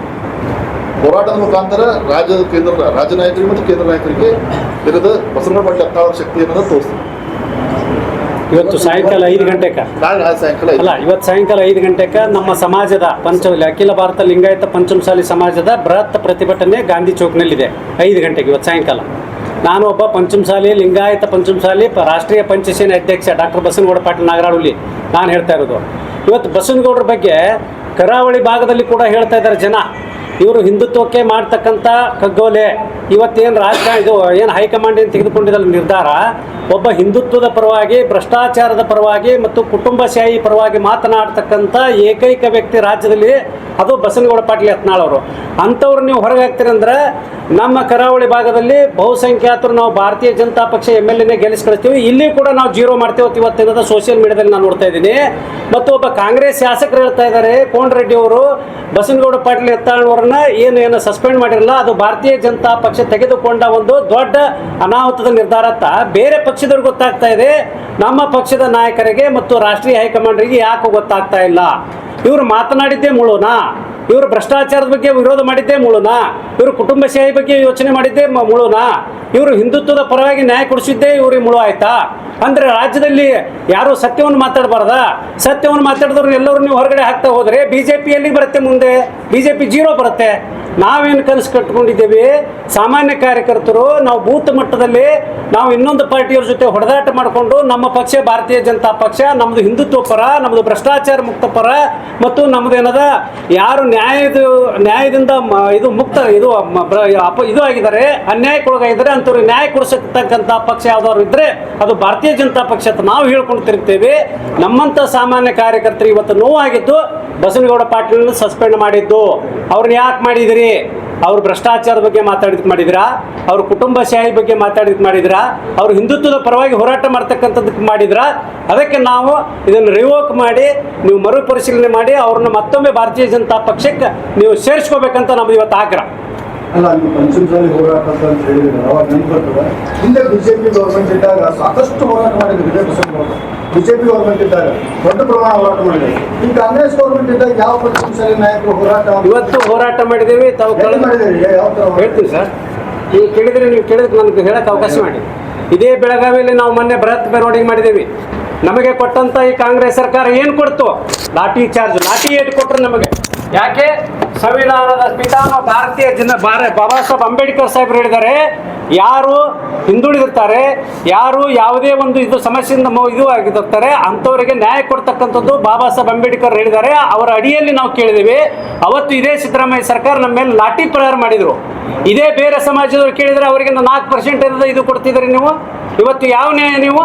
ಹೋರಾಟದ ಮುಖಾಂತರ ರಾಜ್ಯ ನಾಯಕರಿಗೆ ಮತ್ತು ಕೇಂದ್ರ ನಾಯಕರಿಗೆ ಇರೋದು ಬಸವನಗೌಡ ಪಾಟೀಲ್ ಯತ್ನಾಳ್ ಅವರ ಶಕ್ತಿ ಅನ್ನೋದು ತೋರಿಸ್ತೀವಿ. ಇವತ್ತು ಸಾಯಂಕಾಲ 5 ಗಂಟೆಗೆ ನಾಳೆ ಸಾಯಂಕಾಲ ಅಲ್ಲ, ಇವತ್ತು ಸಾಯಂಕಾಲ 5 ಗಂಟೆಗೆ ನಮ್ಮ ಸಮಾಜದ ಅಖಿಲ ಭಾರತ ಲಿಂಗಾಯತ ಪಂಚಮಸಾಲಿ ಸಮಾಜದ ಬೃಹತ್ ಪ್ರತಿಭಟನೆ ಗಾಂಧಿ ಚೌಕ್ನಲ್ಲಿದೆ 5 ಗಂಟೆಗೆ ಇವತ್ತು ಸಾಯಂಕಾಲ. ನಾನು ಒಬ್ಬ ಪಂಚಮಸಾಲಿ ಲಿಂಗಾಯತ ಪಂಚಮಸಾಲಿ ರಾಷ್ಟ್ರೀಯ ಪಂಚಸೇನೆ ಅಧ್ಯಕ್ಷ ಡಾಕ್ಟರ್ ಬಸವನಗೌಡ ಪಾಟೀಲ್ ನಾಗರಾಳುಲಿ ನಾನು ಹೇಳ್ತಾ ಇರೋದು. ಇವತ್ತು ಬಸವನಗೌಡರ ಬಗ್ಗೆ ಕರಾವಳಿ ಭಾಗದಲ್ಲಿ ಕೂಡ ಹೇಳ್ತಾ ಇದ್ದಾರೆ ಜನ, ಇವರು ಹಿಂದುತ್ವಕ್ಕೆ ಮಾಡ್ತಕ್ಕಂಥ ಕಗ್ಗೋಲೆ. ಇವತ್ತೇನು ರಾಜಕಾರಣ ಇದು ಏನು ಹೈಕಮಾಂಡ್ ಏನು ತೆಗೆದುಕೊಂಡಿದ್ದ ನಿರ್ಧಾರ, ಒಬ್ಬ ಹಿಂದುತ್ವದ ಪರವಾಗಿ, ಭ್ರಷ್ಟಾಚಾರದ ಪರವಾಗಿ ಮತ್ತು ಕುಟುಂಬಶಾಹಿ ಪರವಾಗಿ ಮಾತನಾಡ್ತಕ್ಕಂಥ ಏಕೈಕ ವ್ಯಕ್ತಿ ರಾಜ್ಯದಲ್ಲಿ ಅದು ಬಸವನಗೌಡ ಪಾಟೀಲ್ ಯತ್ನಾಳ್ ಅವರು. ಅಂಥವ್ರು ನೀವು ಹೊರಗೆ ಹಾಕ್ತೀರಂದ್ರೆ ನಮ್ಮ ಕರಾವಳಿ ಭಾಗದಲ್ಲಿ ಬಹುಸಂಖ್ಯಾತರು ನಾವು ಭಾರತೀಯ ಜನತಾ ಪಕ್ಷ MLA ಗೆಲ್ಲಿಸ್ಕೊಳ್ತೀವಿ. ಇಲ್ಲಿ ಕೂಡ ನಾವು 0 ಮಾಡ್ತೇವೆ ಇವತ್ತಿನ ಸೋಷಿಯಲ್ ಮೀಡಿಯಾದಲ್ಲಿ ನಾನು ನೋಡ್ತಾ ಇದ್ದೀನಿ. ಮತ್ತು ಒಬ್ಬ ಕಾಂಗ್ರೆಸ್ ಶಾಸಕರು ಹೇಳ್ತಾ ಇದ್ದಾರೆ, ಕೋನ್ ರೆಡ್ಡಿ ಅವರು ಬಸವನಗೌಡ ಪಾಟೀಲ್ ಯತ್ನಾಳ್ ಅವರನ್ನ ಏನು ಸಸ್ಪೆಂಡ್ ಮಾಡಿರಲ್ಲ, ಅದು ಭಾರತೀಯ ಜನತಾ ಪಕ್ಷ ತೆಗೆದುಕೊಂಡ ಒಂದು ದೊಡ್ಡ ಅನಾಹುತದ ನಿರ್ಧಾರ ಅಂತ ಬೇರೆ ಪಕ್ಷದವ್ರಿಗೆ ಗೊತ್ತಾಗ್ತಾ ಇದೆ. ನಮ್ಮ ಪಕ್ಷದ ನಾಯಕರಿಗೆ ಮತ್ತು ರಾಷ್ಟ್ರೀಯ ಹೈಕಮಾಂಡ್ರಿಗೆ ಯಾಕೆ ಗೊತ್ತಾಗ್ತಾ ಇಲ್ಲ? ಇವರು ಮಾತನಾಡಿದ್ದೇ ಮುಳುನಾ? ಇವರು ಭ್ರಷ್ಟಾಚಾರದ ಬಗ್ಗೆ ವಿರೋಧ ಮಾಡಿದ್ದೇ ಮುಳುನಾ? ಇವರು ಕುಟುಂಬಶಾಹಿ ಬಗ್ಗೆ ಯೋಚನೆ ಮಾಡಿದ್ದೇ ಮುಳುನಾ? ಇವರು ಹಿಂದುತ್ವದ ಪರವಾಗಿ ನ್ಯಾಯ ಕೊಡಿಸಿದ್ದೇ ಇವ್ರಿಗೆ ಮುಳು ಆಯ್ತಾ? ಅಂದ್ರೆ ರಾಜ್ಯದಲ್ಲಿ ಯಾರು ಸತ್ಯವನ್ನು ಮಾತಾಡಬಾರ್ದಾ? ಸತ್ಯವನ್ನು ಮಾತಾಡಿದ್ರು ಎಲ್ಲರೂ ನೀವು ಹೊರಗಡೆ ಹಾಕ್ತಾ ಹೋದರೆ BJP ಎಲ್ಲಿ ಬರುತ್ತೆ? ಮುಂದೆ BJP 0 ಬರುತ್ತೆ. ನಾವೇನು ಕನಸು ಕಟ್ಕೊಂಡಿದ್ದೇವೆ, ಸಾಮಾನ್ಯ ಕಾರ್ಯಕರ್ತರು ನಾವು ಬೂತ್ ಮಟ್ಟದಲ್ಲಿ ನಾವು ಇನ್ನೊಂದು ಪಾರ್ಟಿಯವ್ರ ಜೊತೆ ಹೊಡೆದಾಟ ಮಾಡಿಕೊಂಡು ನಮ್ಮ ಪಕ್ಷ ಭಾರತೀಯ ಜನತಾ ಪಕ್ಷ, ನಮ್ಮದು ಹಿಂದುತ್ವ ಪರ, ನಮ್ಮದು ಭ್ರಷ್ಟಾಚಾರ ಮುಕ್ತ ಪರ, ಮತ್ತು ನಮ್ಮದು ಏನದ ಯಾರು ನ್ಯಾಯದಿಂದ ಇದು ಮುಕ್ತ ಇದು ಇದು ಆಗಿದ್ದಾರೆ, ಅನ್ಯಾಯಕ್ಕೊಳಗಾಗಿದ್ದಾರೆ ಅಂಥವ್ರಿಗೆ ನ್ಯಾಯ ಕೊಡಿಸತಕ್ಕಂಥ ಪಕ್ಷ ಯಾವ್ದಾದ್ರು ಇದ್ರೆ ಅದು ಭಾರತೀಯ ಜನತಾ ಪಕ್ಷ ಅಂತ ನಾವು ಹೇಳ್ಕೊಂಡು ತಿರುಗ್ತೇವೆ. ನಮ್ಮಂಥ ಸಾಮಾನ್ಯ ಕಾರ್ಯಕರ್ತರು ಇವತ್ತು ನೋವಾಗಿದ್ದು ಬಸನಗೌಡ ಪಾಟೀಲ್ ಸಸ್ಪೆಂಡ್ ಮಾಡಿದ್ದು. ಅವ್ರನ್ನ ಯಾಕೆ ಮಾಡಿದಿರಿ? ಅವ್ರು ಭ್ರಷ್ಟಾಚಾರದ ಬಗ್ಗೆ ಮಾತಾಡಿದ್ ಮಾಡಿದ್ರಾ? ಅವ್ರ ಕುಟುಂಬಶಾಹಿ ಬಗ್ಗೆ ಮಾತಾಡಿದ್ ಮಾಡಿದ್ರಾ? ಅವ್ರು ಹಿಂದುತ್ವದ ಪರವಾಗಿ ಹೋರಾಟ ಮಾಡ್ತಕ್ಕಂಥದ್ದಕ್ಕೆ ಮಾಡಿದ್ರಾ? ಅದಕ್ಕೆ ನಾವು ಇದನ್ನು ರಿವೋಕ್ ಮಾಡಿ ನೀವು ಮರುಪರಿಶೀಲನೆ ಮಾಡಿ ಅವ್ರನ್ನ ಮತ್ತೊಮ್ಮೆ ಭಾರತೀಯ ಜನತಾ ಪಕ್ಷಕ್ಕೆ ನೀವು ಸೇರಿಸ್ಕೋಬೇಕಂತ ನಮ್ದು ಇವತ್ತು ಆಗ್ರಹ. ಅಲ್ಲ, ನೀವು ಪಂಚಮಸಾಲಿ ಹೋರಾಟ ಅಂತ ಹೇಳಿದ್ರೆ ಅವಾಗ ನೆನಪು ಬರ್ತದೆ. ಹಿಂದೆ BJP ಗೌರ್ಮೆಂಟ್ ಇದ್ದಾಗ ಸಾಕಷ್ಟು ಹೋರಾಟ ಮಾಡಿದ್ರು. BJP ಗೌರ್ಮೆಂಟ್ ಇದ್ದಾಗ ದೊಡ್ಡ ಪ್ರಮಾಣ ಹೋರಾಟ ಮಾಡಿದ್ರು. ಈ ಕಾಂಗ್ರೆಸ್ ಗೌರ್ಮೆಂಟ್ ಇದ್ದಾಗ ಯಾವ ಪಂಚಮಸಾಲಿ ನಾಯಕರು ಹೋರಾಟ ಇವತ್ತು ಹೋರಾಟ ಮಾಡಿದ್ದೀವಿ. ತಾವು ಮಾಡಿದ್ದೀರಿ? ಯಾವ ಥರ ಹೇಳ್ತೀವಿ ಸರ್. ನೀವು ಕೇಳಿದ್ರೆ ನನಗೆ ಹೇಳಕ್ಕೆ ಅವಕಾಶ ಮಾಡಿ. ಇದೇ ಬೆಳಗಾವಿಯಲ್ಲಿ ನಾವು ಮೊನ್ನೆ ಬೃಹತ್ ಮೆರವಣಿಗೆ ಮಾಡಿದ್ದೀವಿ. ನಮಗೆ ಕೊಟ್ಟಂತ ಈ ಕಾಂಗ್ರೆಸ್ ಸರ್ಕಾರ ಏನು ಕೊಡ್ತು? ಲಾಠಿ ಏಟು ಕೊಟ್ಟರು ನಮಗೆ. ಯಾಕೆ? ಸಂವಿಧಾನದ ಪಿತಾಮಹ ಭಾರತೀಯ ಬಾಬಾ ಸಾಹೇಬ್ ಅಂಬೇಡ್ಕರ್ ಸಾಹೇಬ್ರು ಹೇಳಿದ್ದಾರೆ, ಯಾರು ಹಿಂದುಳಿದಿರ್ತಾರೆ, ಯಾರು ಯಾವುದೇ ಒಂದು ಇದು ಸಮಸ್ಯೆಯಿಂದ ಇದು ಆಗಿರ್ತಾರೆ ಅಂಥವರಿಗೆ ನ್ಯಾಯ ಕೊಡ್ತಕ್ಕಂಥದ್ದು ಬಾಬಾ ಸಾಹೇಬ್ ಅಂಬೇಡ್ಕರ್ ಹೇಳಿದ್ದಾರೆ. ಅವರ ಅಡಿಯಲ್ಲಿ ನಾವು ಕೇಳಿದ್ದೀವಿ. ಅವತ್ತು ಇದೇ ಸಿದ್ದರಾಮಯ್ಯ ಸರ್ಕಾರ ನಮ್ಮ ಮೇಲೆ ಲಾಠಿ ಪ್ರಹಾರ ಮಾಡಿದರು. ಇದೇ ಬೇರೆ ಸಮಾಜದವ್ರು ಕೇಳಿದರೆ ಅವರಿಗೆ 4% ಇದು ಕೊಡ್ತಿದ್ದೀರಿ ನೀವು. ಇವತ್ತು ಯಾವ ನ್ಯಾಯ ನೀವು?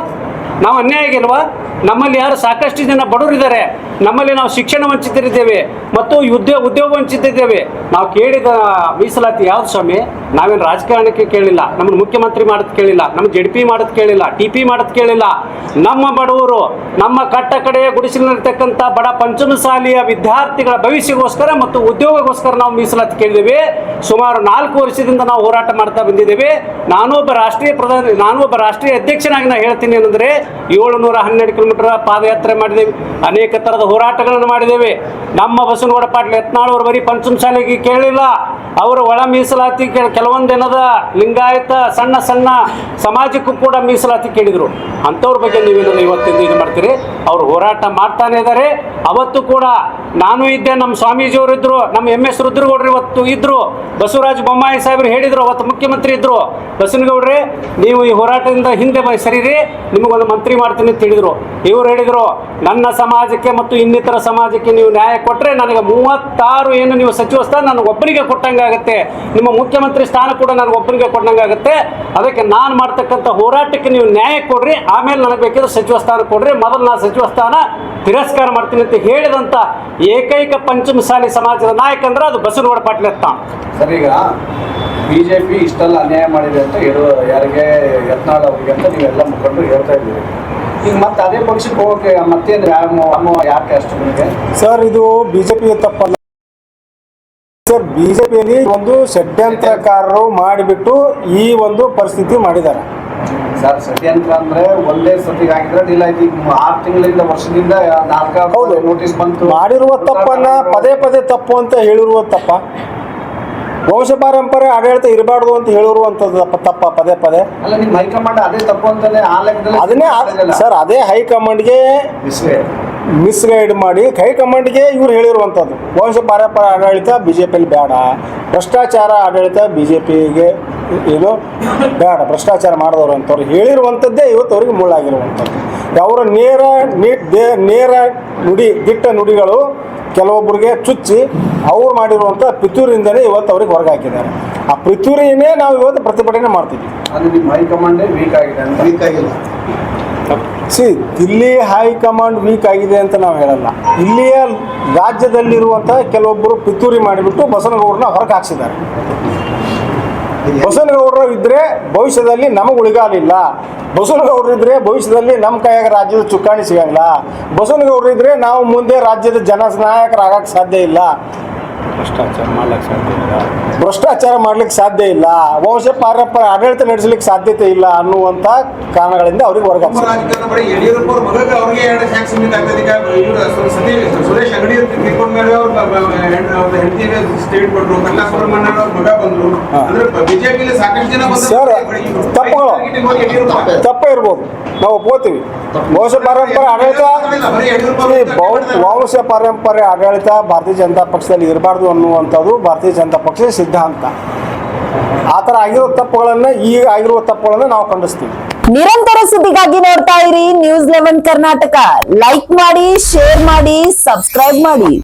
ನಾವು ಅನ್ಯಾಯ ಆಗಿಲ್ವಾ? ನಮ್ಮಲ್ಲಿ ಯಾರು ಸಾಕಷ್ಟು ಜನ ಬಡವರಿದ್ದಾರೆ, ನಮ್ಮಲ್ಲಿ ನಾವು ಶಿಕ್ಷಣ ವಂಚಿತರಿದ್ದೇವೆ ಮತ್ತು ಉದ್ಯೋಗ ವಂಚಿತಿದ್ದೇವೆ. ನಾವು ಕೇಳಿದ ಮೀಸಲಾತಿ ಯಾವ್ದು ಸ್ವಾಮಿ? ನಾವೇನು ರಾಜಕಾರಣಕ್ಕೆ ಕೇಳಿಲ್ಲ, ನಮ್ಮನ್ನು ಮುಖ್ಯಮಂತ್ರಿ ಮಾಡೋದು ಕೇಳಿಲ್ಲ, ನಮ್ಮ ZP ಮಾಡೋದು ಕೇಳಿಲ್ಲ, TP ಮಾಡೋದು ಕೇಳಿಲ್ಲ. ನಮ್ಮ ಬಡವರು, ನಮ್ಮ ಕಟ್ಟ ಕಡೆಯ ಗುಡಿಸಲಿರ್ತಕ್ಕಂಥ ಬಡ ಪಂಚಮಸಾಲಿಯ ವಿದ್ಯಾರ್ಥಿಗಳ ಭವಿಷ್ಯಕ್ಕೋಸ್ಕರ ಮತ್ತು ಉದ್ಯೋಗಕ್ಕೋಸ್ಕರ ನಾವು ಮೀಸಲಾತಿ ಕೇಳಿದ್ದೇವೆ. ಸುಮಾರು 4 ವರ್ಷದಿಂದ ನಾವು ಹೋರಾಟ ಮಾಡ್ತಾ ಬಂದಿದ್ದೇವೆ. ನಾನೂ ಒಬ್ಬ ರಾಷ್ಟ್ರೀಯ ಅಧ್ಯಕ್ಷನಾಗಿ ನಾನು ಹೇಳ್ತೀನಿ ಏನಂದರೆ 712 ಕಿಲೋಮೀಟರ್ ಪಾದಯಾತ್ರೆ ಮಾಡಿದ್ದೇವೆ, ಅನೇಕ ಥರದ ಹೋರಾಟಗಳನ್ನು ಮಾಡಿದ್ದೇವೆ. ನಮ್ಮ ಬಸನಗೌಡ ಪಾಟೀಲ್ ಯತ್ನಾಳ್ ಅವರು ಬರೀ ಪಂಚಮಸಾಲಿಗೆ ಕೇಳಿಲ್ಲ, ಅವರು ಒಳ ಮೀಸಲಾತಿ ಕೆಲವೊಂದೇನದ ಲಿಂಗಾಯತ ಸಣ್ಣ ಸಮಾಜಕ್ಕೂ ಕೂಡ ಮೀಸಲಾತಿ ಕೇಳಿದರು. ಅಂಥವ್ರ ಬಗ್ಗೆ ನೀವೇನೋ ಇವತ್ತಿಂದ ಇದು ಮಾಡ್ತೀರಿ. ಅವರು ಹೋರಾಟ ಮಾಡ್ತಾನೆ ಇದ್ದಾರೆ. ಅವತ್ತು ಕೂಡ ನಾನು ಇದ್ದೆ, ನಮ್ಮ ಸ್ವಾಮೀಜಿಯವರು ಇದ್ದರು, ನಮ್ಮ MS ರುದ್ರಗೌಡರು ಇವತ್ತು ಇದ್ದರು, ಬಸವರಾಜ ಬೊಮ್ಮಾಯಿ ಸಾಹೇಬರು ಹೇಳಿದರು, ಅವತ್ತು ಮುಖ್ಯಮಂತ್ರಿ ಇದ್ದರು, ಬಸನಗೌಡ್ರೆ ನೀವು ಈ ಹೋರಾಟದಿಂದ ಹಿಂದೆ ಸರಿರಿ, ನಿಮಗೊಂದು ಮಂತ್ರಿ ಮಾಡ್ತೀನಿ ಅಂತ ಹೇಳಿದರು. ಇವರು ಹೇಳಿದರು, ನನ್ನ ಸಮಾಜಕ್ಕೆ ಮತ್ತು ಇನ್ನಿತರ ಸಮಾಜಕ್ಕೆ ನೀವು ನ್ಯಾಯ ಕೊಟ್ಟರೆ ನನಗೆ 36 ಏನು ನೀವು ಸಚಿವ ಸ್ಥಾನ ನನಗೊಬ್ಬರಿಗೆ ಕೊಟ್ಟಂಗಾಗುತ್ತೆ, ನಿಮ್ಮ ಮುಖ್ಯಮಂತ್ರಿ ಸ್ಥಾನ ಕೂಡ ನನಗೊಬ್ಬರಿಗೆ ಕೊಟ್ಟಂಗಾಗುತ್ತೆ. ಅದಕ್ಕೆ ನಾನು ಮಾಡ್ತಕ್ಕಂಥ ಹೋರಾಟಕ್ಕೆ ನೀವು ನ್ಯಾಯ ಕೊಡ್ರಿ, ಆಮೇಲೆ ನನಗೆ ಬೇಕಿದ್ರೆ ಸಚಿವ ಸ್ಥಾನ ಕೊಡ್ರಿ, ಮೊದಲು ನಾನು ಸಚಿವ ಸ್ಥಾನ ತಿರಸ್ಕಾರ ಮಾಡ್ತೀನಿ ಅಂತ ಹೇಳಿದಂಥ ಏಕೈಕ ಪಂಚಮಸಾಲಿ ಸಮಾಜದ ನಾಯಕ ಅಂದ್ರೆ ಅದು ಬಸವನಗೌಡ ಪಾಟೀಲ್ ಅಂತ. ಸರ್, ಈಗ BJP ಇಷ್ಟೆಲ್ಲ ಅನ್ಯಾಯ ಮಾಡಿದೆ ಅಂತ ಯಾರಿಗೆ ಯತ್ನಾಳ್ ಅವರಿಗೆ ಅಂತ ನೀವೆಲ್ಲ ಮುಖಂಡರು ಹೇಳ್ತಾ ಇದ್ದೀವಿ. ಈಗ ಮತ್ತೆ ಅದೇ ಪಕ್ಷಕ್ಕೆ ಹೋಗೋಕೆ ಮತ್ತೇನು ಯಾಕೆ ಅಷ್ಟು ನಿಮಗೆ? ಸರ್, ಇದು BJP ತಪ್ಪಲ್ಲ ಸರ್. BJPಯಲ್ಲಿ ಒಂದು ಷಡ್ಯಂತ್ರಕಾರರು ಮಾಡಿಬಿಟ್ಟು ಈ ಒಂದು ಪರಿಸ್ಥಿತಿ ಮಾಡಿದ್ದಾರೆ ಸರ್. ಷಡ್ಯಂತ್ರ ಅಂದ್ರೆ ಒಂದೇ ಸತಿಗೆ ಆಗಿದ್ರೆ ಡಿಲ್ ಆಯ್ತು. ಈಗ 6 ತಿಂಗಳಿಂದ ವರ್ಷದಿಂದ 4 ನೋಟಿಸ್ ಬಂತು. ಮಾಡಿರುವ ತಪ್ಪನ್ನ ಪದೇ ತಪ್ಪು ಅಂತ ಹೇಳಿರುವ ತಪ್ಪ, ವಂಶ ಪಾರಂಪರ್ಯ ಆಡಳಿತ ಇರಬಾರ್ದು ಅಂತ ಹೇಳಿರುವಂಥದ್ದು ತಪ್ಪ ಪದೇ ಅಲ್ಲ, ನಿಮ್ಮ ಹೈಕಮಾಂಡ್ ಅದೇ ತಪ್ಪು ಅಂತಾನೆ ಆ ಲೆಕ್ಕದಲ್ಲಿ ಅದನ್ನೇ ಸರ್. ಅದೇ ಹೈಕಮಾಂಡ್ಗೆ ಮಿಸ್ಗೈಡ್ ಮಾಡಿ ಹೈಕಮಾಂಡ್ಗೆ ಇವ್ರು ಹೇಳಿರುವಂಥದ್ದು ವಂಶ ಪಾರಂಪರ್ಯ ಆಡಳಿತ BJPಯಲ್ಲಿ ಬೇಡ, ಭ್ರಷ್ಟಾಚಾರ ಆಡಳಿತ BJPಗೆ ಏನು ಬೇಡ, ಭ್ರಷ್ಟಾಚಾರ ಮಾಡಿದವರು ಅಂತವ್ರು ಹೇಳಿರುವಂಥದ್ದೇ ಇವತ್ತು ಅವ್ರಿಗೆ ಮುಳ್ಳಾಗಿರುವಂಥದ್ದು. ಅವರ ನೇರ ದಿಟ್ಟ ನುಡಿಗಳು ಕೆಲವೊಬ್ಬರಿಗೆ ಚುಚ್ಚಿ ಅವ್ರು ಮಾಡಿರುವಂಥ ಪಿತೂರಿಂದಲೇ ಇವತ್ತು ಅವ್ರಿಗೆ ಹೊರಗೆ ಹಾಕಿದ್ದಾರೆ. ಆ ಪಿತೂರಿನೇ ನಾವು ಇವತ್ತು ಪ್ರತಿಭಟನೆ ಮಾಡ್ತೀವಿ. ಅದು ನಿಮ್ಮ ಹೈಕಮಾಂಡೇ ವೀಕ್ ಆಗಿದೆ ಅಂತ? ವೀಕ್ ಆಗಿಲ್ಲ. ದಿಲ್ಲಿ ಹೈಕಮಾಂಡ್ ವೀಕ್ ಆಗಿದೆ ಅಂತ ನಾವು ಹೇಳಲ್ಲ. ಇಲ್ಲಿಯ ರಾಜ್ಯದಲ್ಲಿರುವಂಥ ಕೆಲವೊಬ್ಬರು ಪಿತೂರಿ ಮಾಡಿಬಿಟ್ಟು ಬಸನಗೌಡರನ್ನ ಹೊರಗೆ ಹಾಕ್ಸಿದ್ದಾರೆ. ಬಸನಗೌಡರು ಇದ್ದರೆ ಭವಿಷ್ಯದಲ್ಲಿ ನಮಗೆ ಉಳಿಗಾಲಿಲ್ಲ, ಬಸನಗೌಡರು ಇದ್ದರೆ ಭವಿಷ್ಯದಲ್ಲಿ ನಮ್ಮ ಕೈಯಾಗ ರಾಜ್ಯದ ಚುಕ್ಕಾಣಿ ಸಿಗಂಗಿಲ್ಲ, ಬಸನಗೌಡರು ಇದ್ದರೆ ನಾವು ಮುಂದೆ ರಾಜ್ಯದ ಜನನಾಯಕರಾಗಕ್ಕೆ ಸಾಧ್ಯ ಇಲ್ಲ. ಭ್ರಷ್ಟಾಚಾರ ಮಾಡ್ಲಿಕ್ಕೆ ಸಾಧ್ಯ ಇಲ್ಲ. ಭ್ರಷ್ಟಾಚಾರ ಮಾಡ್ಲಿಕ್ಕೆ ಸಾಧ್ಯ ಇಲ್ಲ, ವಂಶ ಪಾರಂಪರ್ಯ ಆಡಳಿತ ನಡೆಸಲಿಕ್ಕೆ ಸಾಧ್ಯತೆ ಇಲ್ಲ ಅನ್ನುವಂಥ ಕಾರಣಗಳಿಂದ ಅವ್ರಿಗೆ ನಮ್ಮ ಹೊರಗೆ ರಾಜಕಾರಣ ಬರೀ ಯಡಿಯೂರಪ್ಪ ಅವ್ರ ಮಗಗೆ ಅವ್ರಿಗೆ ಎರಡು ಹ್ಯಾಕ್ ಸೀಮಿತ ಆಗ್ತದೆ. ಈಗ ಇವರು ಸುರೇಶ್ ಅಂಗಡಿ ತಿಳ್ಕೊಂಡ ಮೇಲೆ ಅವ್ರ ಹೆಂಡತಿಗೆ ಸ್ಟೇಟ್ ಕೊಟ್ಟರು, ಕಲ್ಲಾ ಸುಬ್ರಹ್ಮಣ್ಯ ಅವ್ರ ಮಗ ಬಂದ್ರು. ಅಂದ್ರೆ ಬಿಜೆಪಿಲಿ ಸಾಕಷ್ಟು ಜನ ಸರ್, ತಪ್ಪುಗಳು ತಪ್ಪೇ ಇರ್ಬೋದು, ನಾವು ಒಪ್ಕೋತೀವಿ. ವಂಶ ಪಾರಂಪರ್ಯ ಆಡಳಿತ ವಂಶ ಪಾರಂಪರ್ಯ ಆಡಳಿತ ಭಾರತೀಯ ಜನತಾ ಪಕ್ಷದಲ್ಲಿ ಇರಬಾರ್ದು ಅನ್ನುವಂಥದ್ದು ಭಾರತೀಯ ಜನತಾ ಪಕ್ಷದ ಸಿದ್ಧಾಂತ. ಆ ಥರ ಆಗಿರೋ ತಪ್ಪುಗಳನ್ನು, ಈಗ ಆಗಿರುವ ತಪ್ಪುಗಳನ್ನು ನಾವು ಖಂಡಿಸ್ತೀವಿ. ನಿರಂತರ ಸುದ್ದಿಗಾಗಿ ನೋಡ್ತಾ ಇರಿ News 11 ಕರ್ನಾಟಕ. ಲೈಕ್ ಮಾಡಿ, ಶೇರ್ ಮಾಡಿ, ಸಬ್ಸ್ಕ್ರೈಬ್ ಮಾಡಿ.